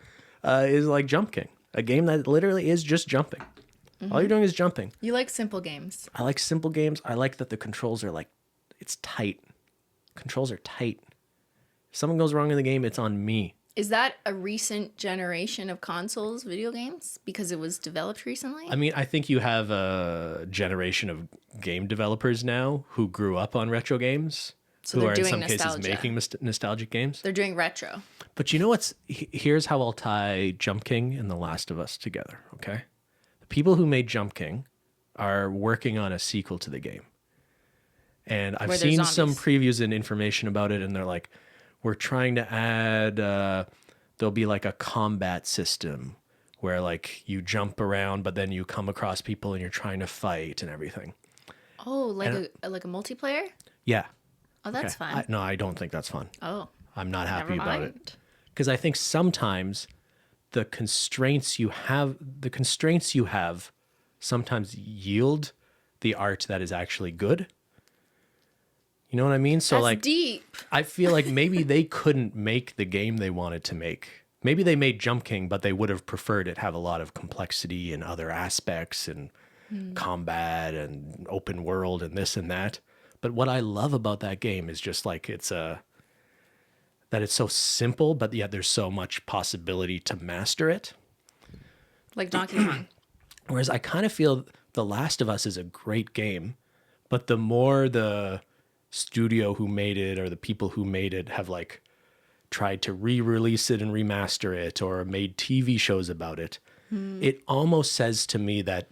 B: is like Jump King, a game that literally is just jumping. All you're doing is jumping.
A: You like simple games.
B: I like simple games. I like that the controls are like, it's tight. Controls are tight. If something goes wrong in the game, it's on me.
A: Is that a recent generation of consoles video games because it was developed recently?
B: I mean, I think you have a generation of game developers now who grew up on retro games,
A: So
B: who
A: they're
B: are in
A: doing
B: some
A: nostalgia.
B: cases making nostalgic games.
A: They're doing retro.
B: But you know what's, here's how I'll tie Jump King and The Last of Us together, okay? The people who made Jump King are working on a sequel to the game. And I've
A: Where there's
B: seen some
A: zombies.
B: previews and information about it, and they're like, we're trying to add, there'll be like a combat system where like you jump around, but then you come across people and you're trying to fight and everything.
A: Oh, like a multiplayer?
B: Yeah.
A: Oh, that's
B: Okay.
A: fun.
B: No, I don't think that's fun.
A: Oh,
B: I'm not
A: never
B: happy about it.
A: mind.
B: Because I think sometimes the constraints you have sometimes yield the art that is actually good. You know what I mean? So
A: That's
B: like
A: deep.
B: I feel like maybe they couldn't make the game they wanted to make. Maybe they made Jump King, but they would have preferred it have a lot of complexity and other aspects and combat and open world and this and that. But what I love about that game is just like that it's so simple, but yet there's so much possibility to master it.
A: Like Donkey Kong.
B: Whereas I kind of feel The Last of Us is a great game, but the more the studio who made it or the people who made it have like tried to re-release it and remaster it or made TV shows about it, it almost says to me that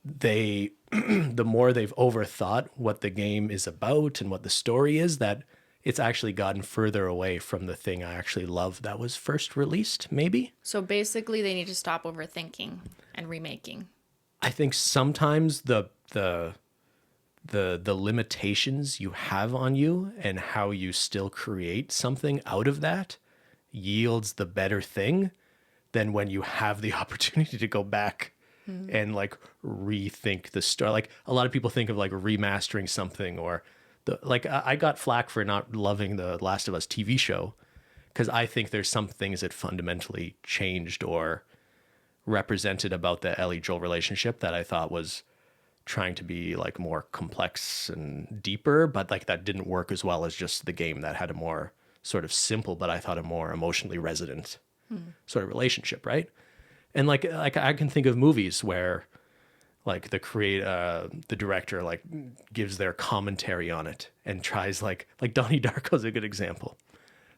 B: they the more they've overthought what the game is about and what the story is, that it's actually gotten further away from the thing I actually love that was first released, maybe.
A: So basically, they need to stop overthinking and remaking.
B: I think sometimes the limitations you have on you and how you still create something out of that yields the better thing than when you have the opportunity to go back and like rethink the story. Like a lot of people think of like remastering something or I got flack for not loving the Last of Us TV show because I think there's some things that fundamentally changed or represented about the Ellie Joel relationship that I thought was trying to be like more complex and deeper, but like that didn't work as well as just the game that had a more sort of simple, but I thought a more emotionally resonant sort of relationship, right? And like I can think of movies where like the director like gives their commentary on it and tries like Donnie Darko's a good example.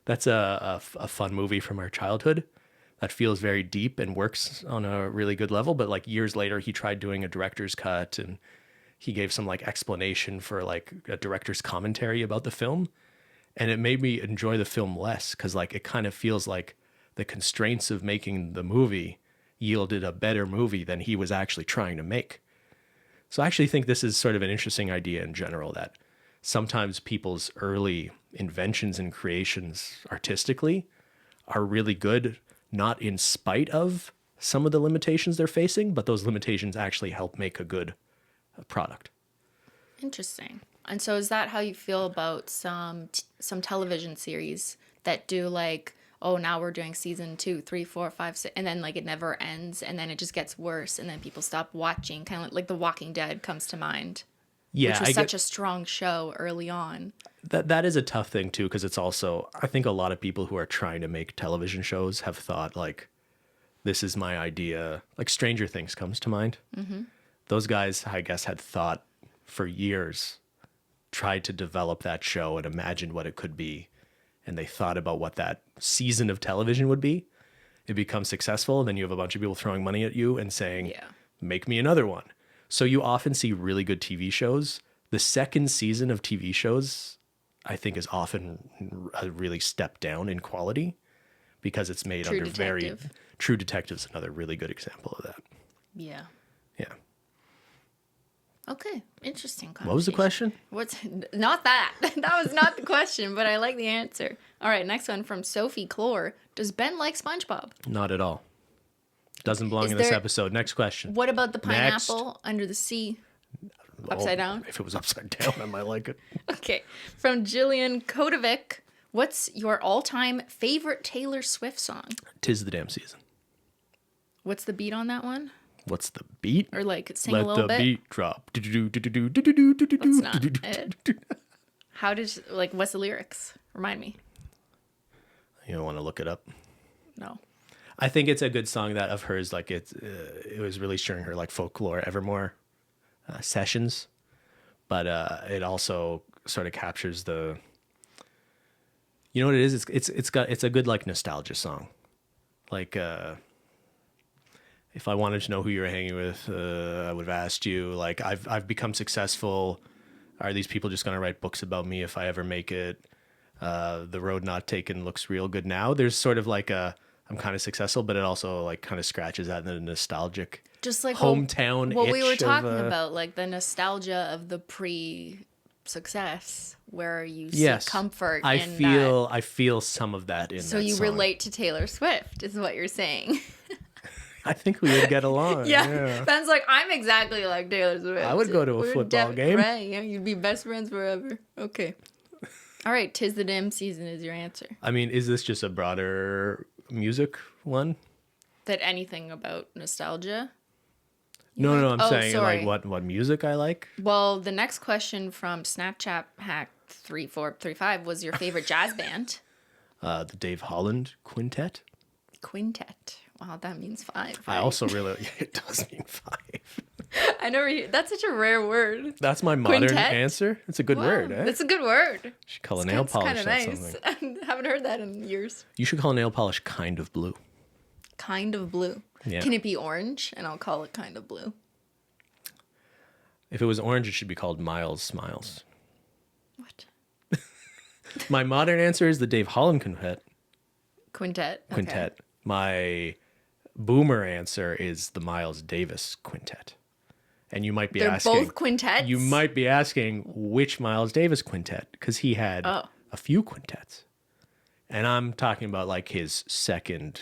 B: That's a fun movie from our childhood that feels very deep and works on a really good level. But like years later, he tried doing a director's cut and he gave some like explanation for like a director's commentary about the film. And it made me enjoy the film less because like it kind of feels like the constraints of making the movie yielded a better movie than he was actually trying to make. So I actually think this is sort of an interesting idea in general that sometimes people's early inventions and creations artistically are really good, not in spite of some of the limitations they're facing, but those limitations actually help make a good product.
A: Interesting. And so is that how you feel about some television series that do like, oh, now we're doing season 2, 3, 4, 5, 6, and then like it never ends and then it just gets worse and then people stop watching, kind of like The Walking Dead comes to mind.
B: Yeah,
A: which was such a strong show early on.
B: That is a tough thing too, because it's also, I think a lot of people who are trying to make television shows have thought like, this is my idea. Like Stranger Things comes to mind. Mm-hmm. Those guys, I guess, had thought for years, tried to develop that show and imagined what it could be. And they thought about what that season of television would be. It becomes successful. And then you have a bunch of people throwing money at you and saying, make me another one. So you often see really good TV shows. The second season of TV shows, I think, is often a really step down in quality. because it's made
A: True
B: under
A: Detective.
B: very True Detective is another really good example of that.
A: Yeah.
B: Yeah.
A: Okay. Interesting conversation.
B: What was the question?
A: What's not that? That was not the question, but I like the answer. All right, next one from Sophie Clore. Does Ben like SpongeBob?
B: Not at all. Doesn't belong in this episode. Next question.
A: What about the pineapple under the sea? Upside down?
B: If it was upside down, I might like it.
A: Okay. From Jillian Kodovic. What's your all-time favorite Taylor Swift song?
B: 'Tis the Damn Season.
A: What's the beat on that one?
B: What's the beat?
A: Or like sing a little bit?
B: Let the beat drop.
A: That's not it. How does what's the lyrics? Remind me.
B: You don't want to look it up?
A: No.
B: I think it's a good song that of hers. Like it was released during her like Folklore Evermore sessions, but it also sort of captures the. You know what it is? It's a good like nostalgia song, like. If I wanted to know who you were hanging with, I would have asked you. Like, I've become successful. Are these people just gonna write books about me if I ever make it? The road not taken looks real good now. There's sort of like I'm kind of successful, but it also like kind of scratches at the nostalgic,
A: just like
B: hometown.
A: What we were
B: itch
A: talking
B: of,
A: about, like the nostalgia of the pre-success, where you
B: yes,
A: see comfort.
B: I
A: in
B: feel
A: that.
B: I feel some of that in.
A: So
B: that
A: you
B: song.
A: relate to Taylor Swift, is what you're saying.
B: I think we would get along.
A: Yeah. Ben's like, I'm exactly like Taylor Swift.
B: I would go to a football game.
A: Right, yeah, you'd be best friends forever. Okay. All right, 'Tis the Damn Season is your answer.
B: I mean, is this just a broader music one?
A: That anything about nostalgia?
B: No, I'm saying
A: sorry.
B: like what music I like.
A: Well, the next question from Snapchat Hack 3435 was your favorite jazz band?
B: The Dave Holland Quintet.
A: Quintet. Wow, that means 5. Right?
B: I also really, it does mean 5.
A: I never. That's such a rare word.
B: That's my modern
A: Quintet?
B: answer. It's a good word, eh?
A: That's a good word.
B: Should call a nail polish
A: kind of
B: or
A: nice.
B: something.
A: I haven't heard that in years.
B: You should call nail polish kind of blue.
A: Kind of blue.
B: Yeah.
A: Can it be orange? And I'll call it kind of blue.
B: If it was orange, it should be called Miles Smiles.
A: What?
B: My modern answer is the Dave Holland Quintet.
A: Quintet. Okay.
B: Quintet. My boomer answer is the Miles Davis Quintet. And you might be
A: They're
B: asking.
A: both quintets?
B: You might be asking which Miles Davis quintet, because he had a few quintets. And I'm talking about like his second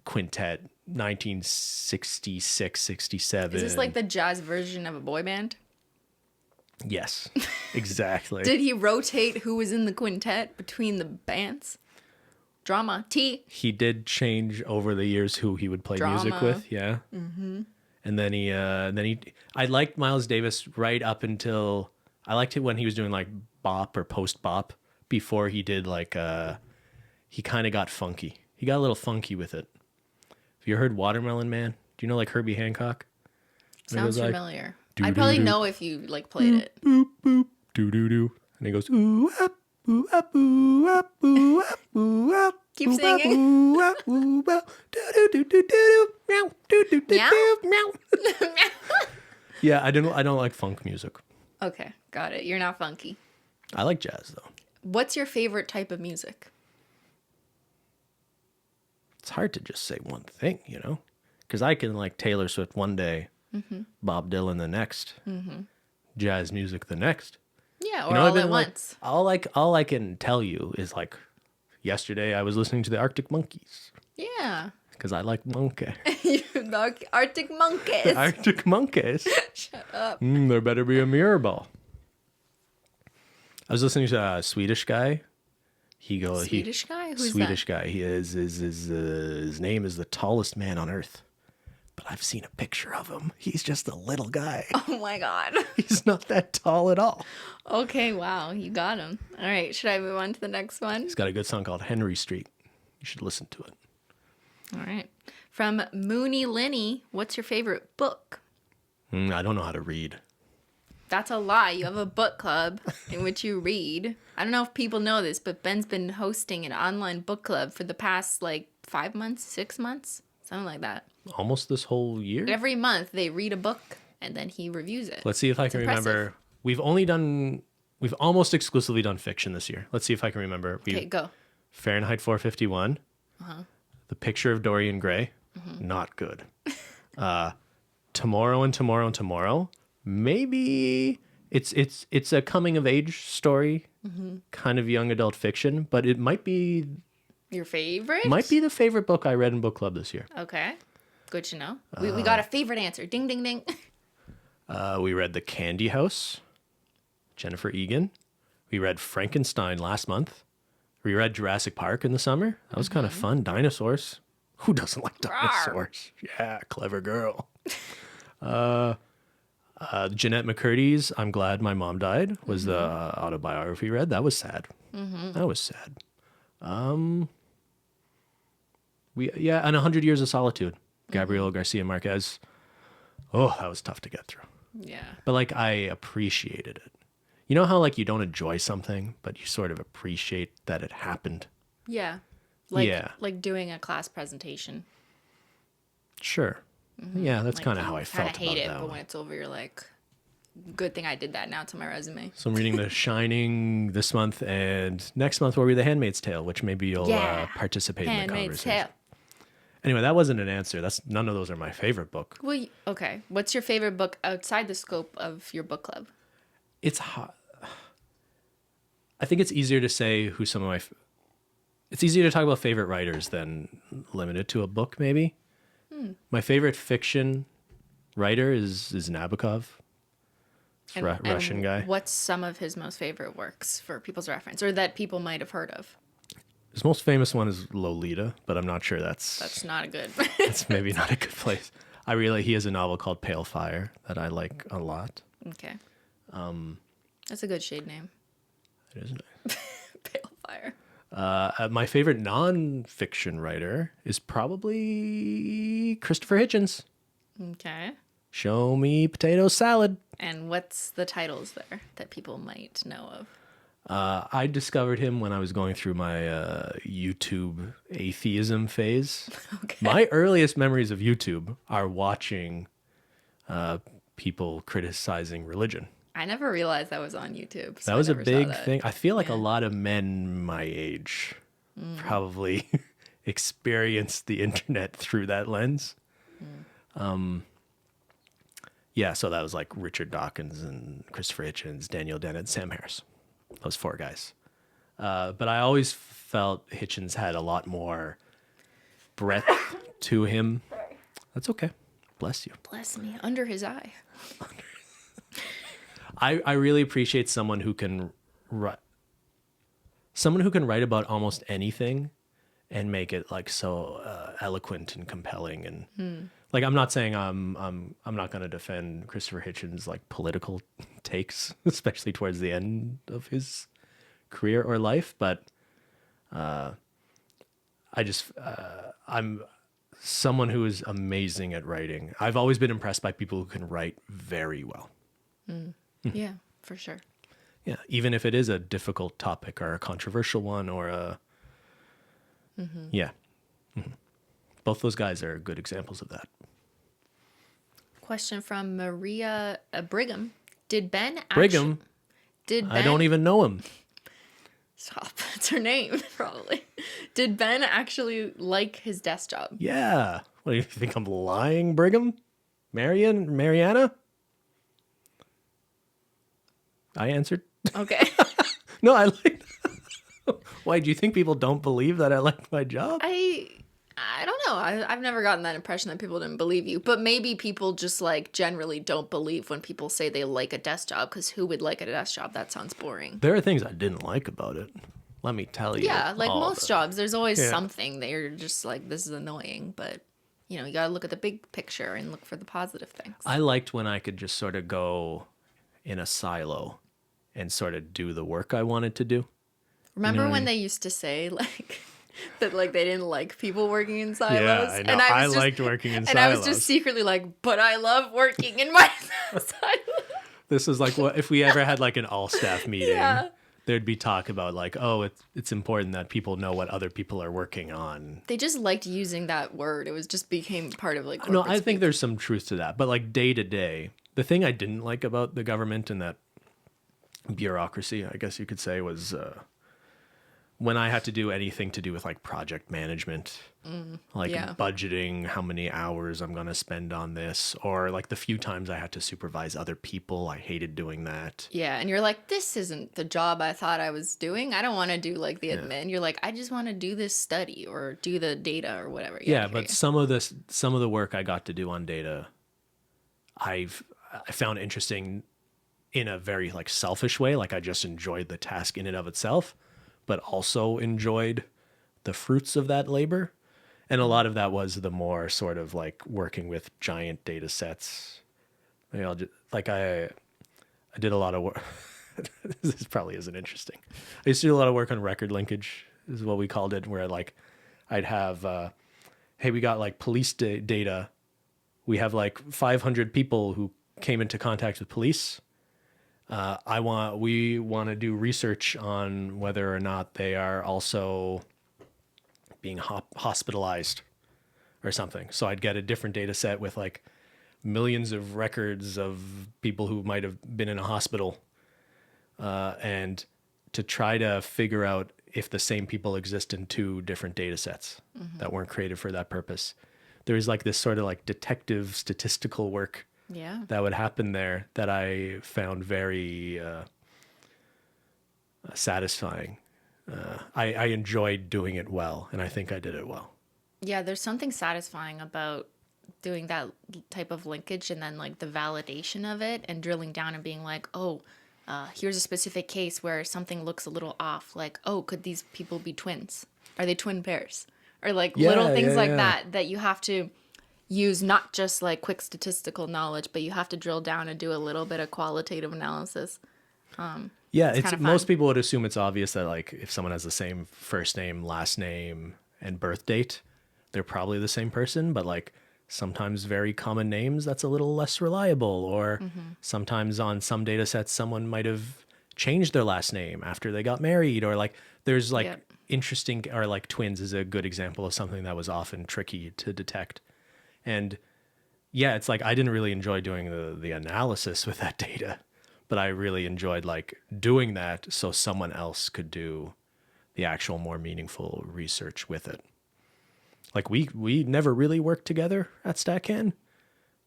B: quintet, 1966, 67.
A: Is this like the jazz version of a boy band?
B: Yes, exactly.
A: Did he rotate who was in the quintet between the bands? Drama. T.
B: He did change over the years who he would play music
A: Drama.
B: with, yeah. Mm-hmm. And then I liked Miles Davis right up until, I liked it when he was doing like bop or post bop before he did like, he kind of got funky. He got a little funky with it. Have you heard Watermelon Man? Do you know like Herbie Hancock?
A: Sounds familiar.
B: Doo,
A: I'd probably
B: doo, doo.
A: know if you like played it.
B: Boop, boop, doo, doo, doo. And he goes, ooh, up, ooh, up, ooh, up, ooh, up, ooh, up.
A: Keep
B: Ooh,
A: singing.
B: Ooh, up, ooh, up, doo, doo, doo, doo, doo, meow, doo, doo, doo,
A: Meow?
B: doo, meow. Yeah, I don't like funk music.
A: Okay, got it. You're not funky.
B: I like jazz though.
A: What's your favorite type of music?
B: It's hard to just say one thing, you know, because I can like Taylor Swift one day, Bob Dylan the next, jazz music the next.
A: Yeah, or
B: You know,
A: all
B: I've been
A: at
B: like,
A: once.
B: all I can tell you is like, yesterday I was listening to the Arctic Monkeys
A: Yeah.
B: because I like monkey.
A: The Arctic Monkeys.
B: The Arctic Monkeys.
A: Shut up.
B: There better be a mirror ball. I was listening to a Swedish guy.
A: Swedish guy? Who's
B: Swedish guy. He is his name is the tallest man on earth. But I've seen a picture of him. He's just a little guy.
A: that? Oh my god.
B: He's not that tall at all.
A: Okay, wow, you got him. All right, should I move on to the next one?
B: He's got a good song called Henry Street. You should listen to it.
A: All right. From Mooney Linny, what's your favorite book?
B: I don't know how to read.
A: That's a lie. You have a book club in which you read. I don't know if people know this, but Ben's been hosting an online book club for the past like 5 months, 6 months, something like that.
B: Almost this whole year?
A: Every month they read a book and then he reviews it.
B: Let's see if I can remember. We've almost exclusively done fiction this year. Let's see if I can remember.
A: Okay, go.
B: Fahrenheit 451, The Picture of Dorian Gray, not good. Tomorrow and Tomorrow and Tomorrow, maybe it's a coming of age story, kind of young adult fiction, but it might be
A: Your favorite?
B: the favorite book I read in book club this year.
A: Okay. Good to know. We got a favorite answer. Ding, ding, ding.
B: We read The Candy House, Jennifer Egan. We read Frankenstein last month. We read Jurassic Park in the summer. That was kind of fun. Dinosaurs. Who doesn't like dinosaurs? Yeah, clever girl. Jeanette McCurdy's "I'm Glad My Mom Died" was the autobiography read. That was sad. That was sad. And 100 Years of Solitude, Gabriel Garcia Marquez. Oh, that was tough to get through.
A: Yeah.
B: But like I appreciated it. You know how like you don't enjoy something, but you sort of appreciate that it happened?
A: Yeah. Like doing a class presentation.
B: Sure. Yeah, that's
A: Like,
B: kind of
A: you
B: how I felt
A: kinda hate
B: about
A: it,
B: that
A: but
B: one.
A: when it's over, you're like, good thing I did that. Now it's on my resume.
B: So I'm reading The Shining this month, and next month will be The Handmaid's Tale, which maybe you'll participate in the
A: Handmaid's
B: conversation.
A: Tale.
B: Anyway, that wasn't an answer. None of those are my favorite book.
A: Well, okay. What's your favorite book outside the scope of your book club?
B: It's hot. I think it's easier to say who some of my. It's easier to talk about favorite writers than limit it to a book, maybe. My favorite fiction writer is Nabokov. It's a Russian guy.
A: What's some of his most favorite works for people's reference, or that people might have heard of?
B: His most famous one is Lolita, but I'm not sure
A: That's not a good.
B: that's maybe not a good place. He has a novel called Pale Fire that I like a lot.
A: Okay. That's a good shade name.
B: It is nice.
A: Pale Fire.
B: My favorite non-fiction writer is probably Christopher Hitchens.
A: Okay.
B: Show me potato salad.
A: And what's the titles there that people might know of?
B: I discovered him when I was going through my YouTube atheism phase.
A: Okay.
B: My earliest memories of YouTube are watching people criticizing religion.
A: I never realized that was on YouTube. So
B: That was
A: I
B: a
A: never saw
B: big
A: that.
B: thing. I feel like a lot of men my age probably experienced the internet through that lens. Yeah, so that was like Richard Dawkins and Christopher Hitchens, Daniel Dennett, Sam Harris. Those four guys. But I always felt Hitchens had a lot more breadth to him. That's okay. Bless you.
A: Bless me. Under his eye.
B: I really appreciate someone who can write about almost anything and make it like so eloquent and compelling. And like, I'm not saying I'm not going to defend Christopher Hitchens' like political takes, especially towards the end of his career or life, but I'm someone who is amazing at writing. I've always been impressed by people who can write very well.
A: Yeah, for sure.
B: Yeah, even if it is a difficult topic or a controversial one or a... Yeah. Both those guys are good examples of that.
A: Question from Maria Brigham. Did Ben
B: Brigham?
A: Did Ben...
B: I don't even know him.
A: Stop. That's her name, probably. Did Ben actually like his desk job?
B: Yeah. What, do you think I'm lying, Brigham? Mariana? I answered.
A: Okay.
B: No, I like... Why, do you think people don't believe that I like my job?
A: I don't know. I've never gotten that impression that people didn't believe you. But maybe people just like generally don't believe when people say they like a desk job, because who would like a desk job? That sounds boring.
B: There are things I didn't like about it. Let me tell you.
A: Yeah, like most jobs, there's always
B: Yeah.
A: something that you're just like, this is annoying. But, you know, you got to look at the big picture and look for the positive things.
B: I liked when I could just sort of go in a silo and sort of do the work I wanted to do.
A: Remember
B: what I
A: when
B: mean?
A: they used to say like that like they didn't like people working in silos?
B: Yeah, I know.
A: And
B: I
A: was
B: liked working in
A: and
B: silos.
A: I was just secretly like, but I love working in my silo.
B: This is like what if we ever had like an all-staff meeting.
A: Yeah.
B: There'd be talk about like, oh, it's important that people know what other people are working on.
A: They just liked using that word. It was just became part of like
B: No,
A: corporate
B: I
A: speak.
B: think there's some truth to that. But like day to day, the thing I didn't like about the government and that bureaucracy, I guess you could say, was when I had to do anything to do with like project management, like budgeting how many hours I'm going to spend on this, or like the few times I had to supervise other people, I hated doing that.
A: Yeah, and you're like, this isn't the job I thought I was doing. I don't want to do like the admin. You're like, I just want to do this study or do the data or whatever.
B: Yeah, but some of the work I got to do on data, I found interesting in a very like selfish way. Like I just enjoyed the task in and of itself, but also enjoyed the fruits of that labor. And a lot of that was the more sort of like working with giant data sets. Maybe I'll just, like I did a lot of work. This probably isn't interesting. I used to do a lot of work on record linkage, is what we called it, where like I'd have, hey, we got like police data. We have like 500 people who came into contact with police. We want to do research on whether or not they are also being hospitalized or something. So I'd get a different data set with like millions of records of people who might have been in a hospital, and to try to figure out if the same people exist in two different data sets that weren't created for that purpose. There's like this sort of like detective statistical work that would happen there that I found very satisfying. I enjoyed doing it well, and I think I did it well.
A: Yeah, there's something satisfying about doing that type of linkage and then like the validation of it and drilling down and being like, oh, here's a specific case where something looks a little off. Like, oh, could these people be twins? Are they twin pairs? Or like little things like that you have to use not just like quick statistical knowledge, but you have to drill down and do a little bit of qualitative analysis.
B: It's most people would assume it's obvious that like if someone has the same first name, last name, and birth date, they're probably the same person. But like sometimes very common names, that's a little less reliable. Or sometimes on some data sets, someone might have changed their last name after they got married, or like there's like interesting, or like twins is a good example of something that was often tricky to detect. And yeah, it's like I didn't really enjoy doing the analysis with that data, but I really enjoyed like doing that so someone else could do the actual more meaningful research with it. Like we never really worked together at StatCan.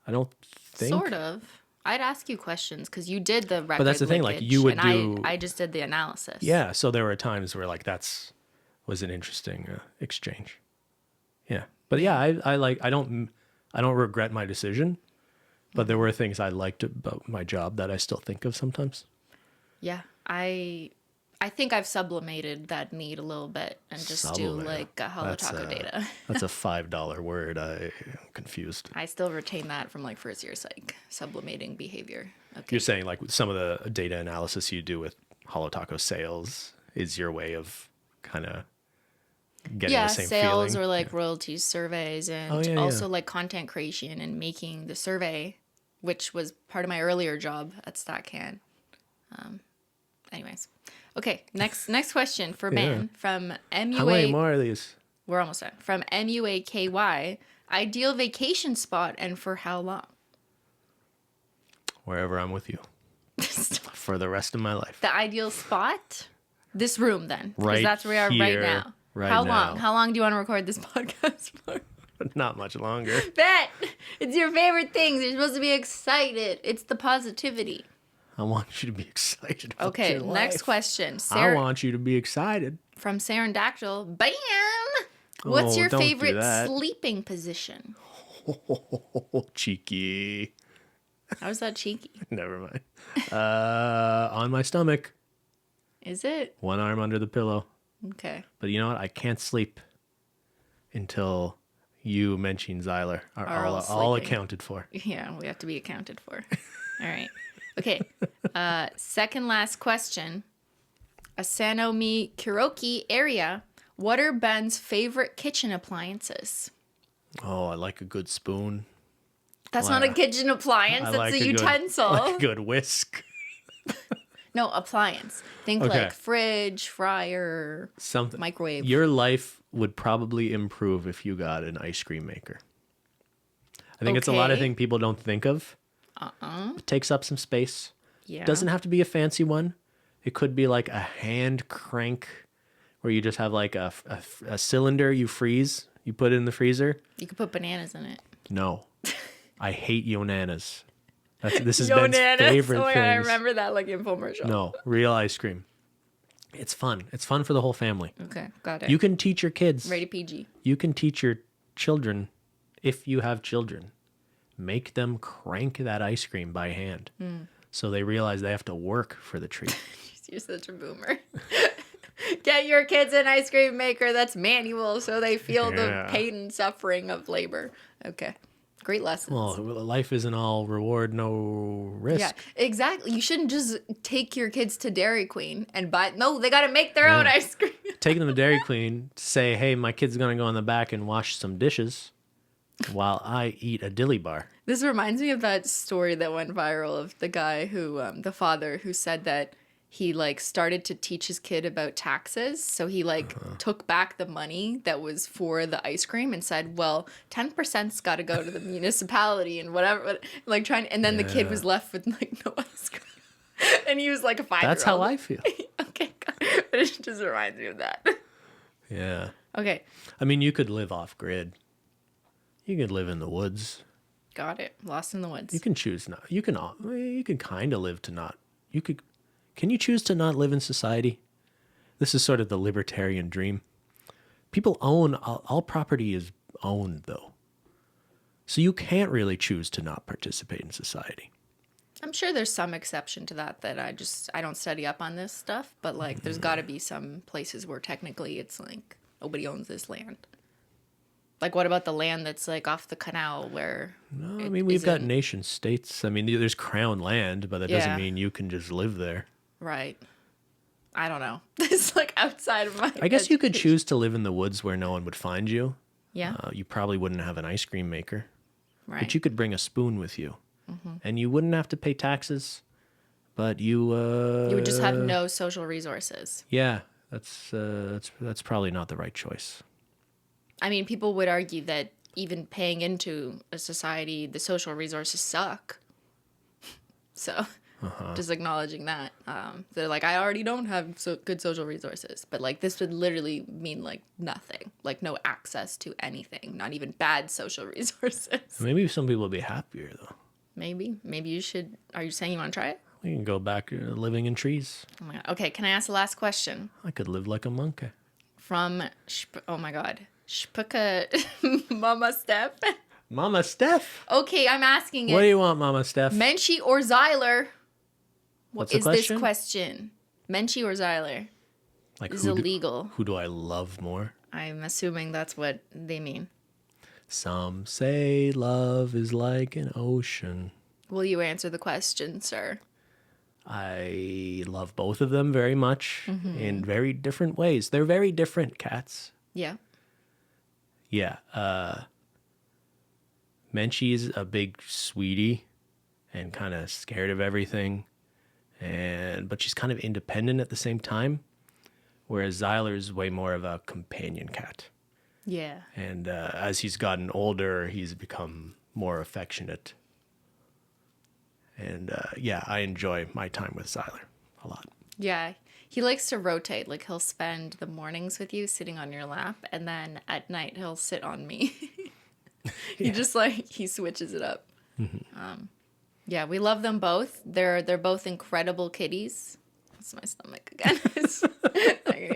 B: I don't think.
A: Sort of. I'd ask you questions because you did the record.
B: But that's the thing, like you would do.
A: I just did the analysis.
B: Yeah, so there were times where like was an interesting exchange. Yeah, but yeah, I don't regret my decision, but there were things I liked about my job that I still think of sometimes.
A: Yeah, I think I've sublimated that need a little bit and just do like a Holo Taco data.
B: That's a $5 word. I'm confused.
A: I still retain that from like first year psych, sublimating behavior. Okay.
B: You're saying like some of the data analysis you do with Holo Taco sales is your way of kind of getting the same
A: sales
B: feeling?
A: Or like royalties surveys and also like content creation and making the survey, which was part of my earlier job at StatCan. Anyways. Okay, next question for Ben from MUA.
B: How many more are these?
A: We're almost done. From MUAKY, ideal vacation spot and for how long?
B: Wherever I'm with you. For the rest of my life.
A: The ideal spot? This room then. Because that's where we are
B: here,
A: right now.
B: Right
A: how
B: now.
A: long? How long do you want to record this podcast for?
B: Not much longer.
A: Bet! It's your favorite things. You're supposed to be excited. It's the positivity.
B: I want you to be excited about your life.
A: Next question.
B: I want you to be excited.
A: From Sarandactyl. Bam! What's your favorite sleeping position?
B: Cheeky.
A: How is that cheeky?
B: Never mind. On my stomach.
A: Is it?
B: One arm under the pillow.
A: Okay.
B: But you know what? I can't sleep until you, Menchie, and Zyler are all accounted for.
A: Yeah, we have to be accounted for. All right. Okay. Second last question. Asanomi Kuroki area. What are Ben's favorite kitchen appliances?
B: Oh, I like a good spoon.
A: That's not a kitchen appliance. That's a utensil.
B: Like a good whisk.
A: No, appliance. Think like fridge, fryer, microwave.
B: Your life would probably improve if you got an ice cream maker. I think it's a lot of things people don't think of. It takes up some space. Yeah. Doesn't have to be a fancy one. It could be like a hand crank where you just have like a cylinder you freeze, you put it in the freezer.
A: You could put bananas in it.
B: No, I hate Yonanas. This is
A: Yonanas.
B: Ben's favorite
A: Oh my
B: thing.
A: God, I remember that like infomercial.
B: No, real ice cream. It's fun. It's fun for the whole family.
A: Okay, got it.
B: You can teach your kids.
A: Rated PG.
B: You can teach your children, if you have children, make them crank that ice cream by hand. So they realize they have to work for the treat.
A: You're such a boomer. Get your kids an ice cream maker that's manual so they feel the pain and suffering of labor. Okay. Great lessons.
B: Well, life isn't all reward, no risk.
A: Yeah, exactly. You shouldn't just take your kids to Dairy Queen and buy. No, they got to make their own ice cream.
B: Taking them to Dairy Queen, say, hey, my kid's going to go in the back and wash some dishes while I eat a dilly bar.
A: This reminds me of that story that went viral of the guy who, the father who said that he like started to teach his kid about taxes. So he like took back the money that was for the ice cream and said, well, 10%'s got to go to the municipality and whatever, like trying. And then the kid was left with like no ice cream. And he was like a 5-year-old.
B: That's how I feel.
A: Okay. But it just reminds me of that.
B: Yeah.
A: Okay.
B: I mean, you could live off grid. You could live in the woods.
A: Got it. Lost in the woods.
B: You can choose not. You can kind of live to not. You could. Can you choose to not live in society? This is sort of the libertarian dream. People own, all property is owned though. So you can't really choose to not participate in society.
A: I'm sure there's some exception to that I don't study up on this stuff, but like there's got to be some places where technically it's like nobody owns this land. Like what about the land that's like off the canal where
B: No, I mean we've got nation states. I mean there's crown land, but that doesn't mean you can just live there.
A: Right. I don't know. It's like outside of my
B: I guess you could choose to live in the woods where no one would find you.
A: Yeah.
B: You probably wouldn't have an ice cream maker.
A: Right.
B: But you could bring a spoon with you. And you wouldn't have to pay taxes. But you
A: would just have no social resources.
B: Yeah, that's probably not the right choice.
A: I mean, people would argue that even paying into a society, the social resources suck. So just acknowledging that. They're like, I already don't have good social resources. But like this would literally mean like nothing. Like no access to anything. Not even bad social resources.
B: Maybe some people would be happier though. Maybe
A: you should. Are you saying you want to try it?
B: We can go back living in trees.
A: Oh my God. Okay, can I ask the last question?
B: I could live like a monkey.
A: From, oh my God, Shpuka Mama Steph.
B: Mama Steph?
A: Okay, I'm asking it.
B: What do you want, Mama Steph?
A: Menchie or Zyler?
B: What's
A: the
B: question?
A: This question? Menchie or Zyler?
B: Like
A: is illegal.
B: Who do I love more?
A: I'm assuming that's what they mean.
B: Some say love is like an ocean.
A: Will you answer the question, sir?
B: I love both of them very much in very different ways. They're very different cats.
A: Yeah.
B: Yeah. Menchie's a big sweetie and kind of scared of everything. But she's kind of independent at the same time. Whereas Zyler's way more of a companion cat.
A: Yeah.
B: And as he's gotten older, he's become more affectionate. And I enjoy my time with Zyler a lot.
A: Yeah. He likes to rotate. Like he'll spend the mornings with you sitting on your lap. And then at night he'll sit on me. He switches it up. Yeah, we love them both. They're both incredible kitties. That's my stomach again.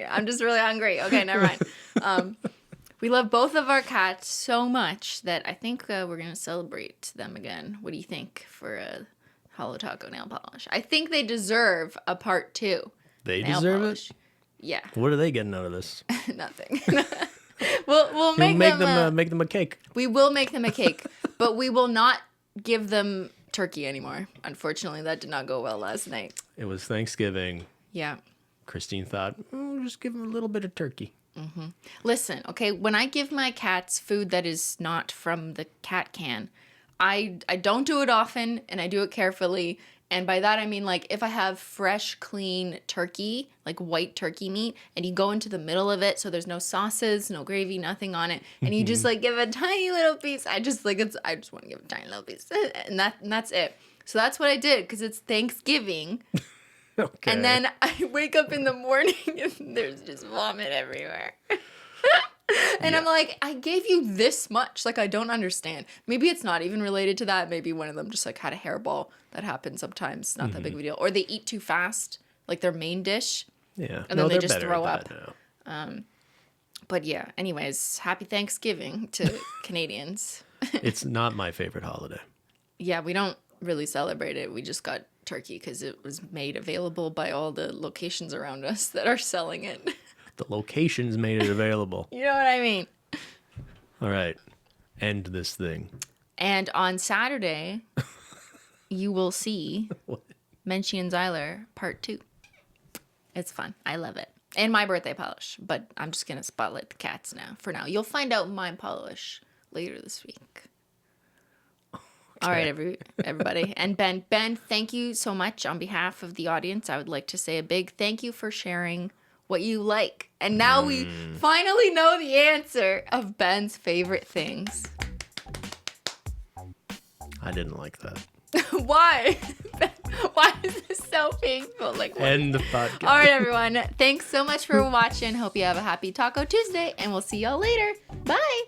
A: I'm just really hungry. Okay, never mind. We love both of our cats so much that I think we're going to celebrate them again. What do you think for a Holo Taco nail polish? I think they deserve a part 2.
B: They deserve it?
A: Yeah.
B: What are they getting out of this?
A: Nothing. We'll make
B: them a cake.
A: We will make them a cake, but we will not give them turkey anymore. Unfortunately, that did not go well last night.
B: It was Thanksgiving.
A: Yeah.
B: Cristine thought, just give them a little bit of turkey.
A: Listen, okay, when I give my cats food that is not from the cat can, I don't do it often, and I do it carefully. And by that, I mean, like, if I have fresh, clean turkey, like white turkey meat, and you go into the middle of it, so there's no sauces, no gravy, nothing on it, and you just, like, give a tiny little piece. I just want to give a tiny little piece. And that's it. So that's what I did, because it's Thanksgiving.
B: Okay.
A: And then I wake up in the morning and there's just vomit everywhere. And I'm like, I gave you this much. Like, I don't understand. Maybe it's not even related to that. Maybe one of them just like had a hairball. That happens sometimes. Not that big of a deal. Or they eat too fast, like their main dish.
B: Yeah.
A: And then they
B: they're
A: just
B: better
A: throw
B: at
A: up.
B: that now.
A: But yeah, anyways, happy Thanksgiving to Canadians.
B: It's not my favorite holiday.
A: Yeah, we don't really celebrate it. We just got turkey because it was made available by all the locations around us that are selling it.
B: The locations made it available.
A: You know what I mean?
B: All right. End this thing.
A: And on Saturday, you will see
B: What?
A: Menchie and Zyler Part 2. It's fun. I love it. And my birthday polish. But I'm just going to spotlight the cats now. For now. You'll find out my polish later this week. Okay. All right, everybody. And Ben, thank you so much. On behalf of the audience, I would like to say a big thank you for sharing what you like. And now we finally know the answer of Ben's favorite things.
B: I didn't like that.
A: Why? Why is this so painful? Like, what?
B: End the podcast.
A: All right, everyone. Thanks so much for watching. Hope you have a happy Taco Tuesday, and we'll see y'all later. Bye.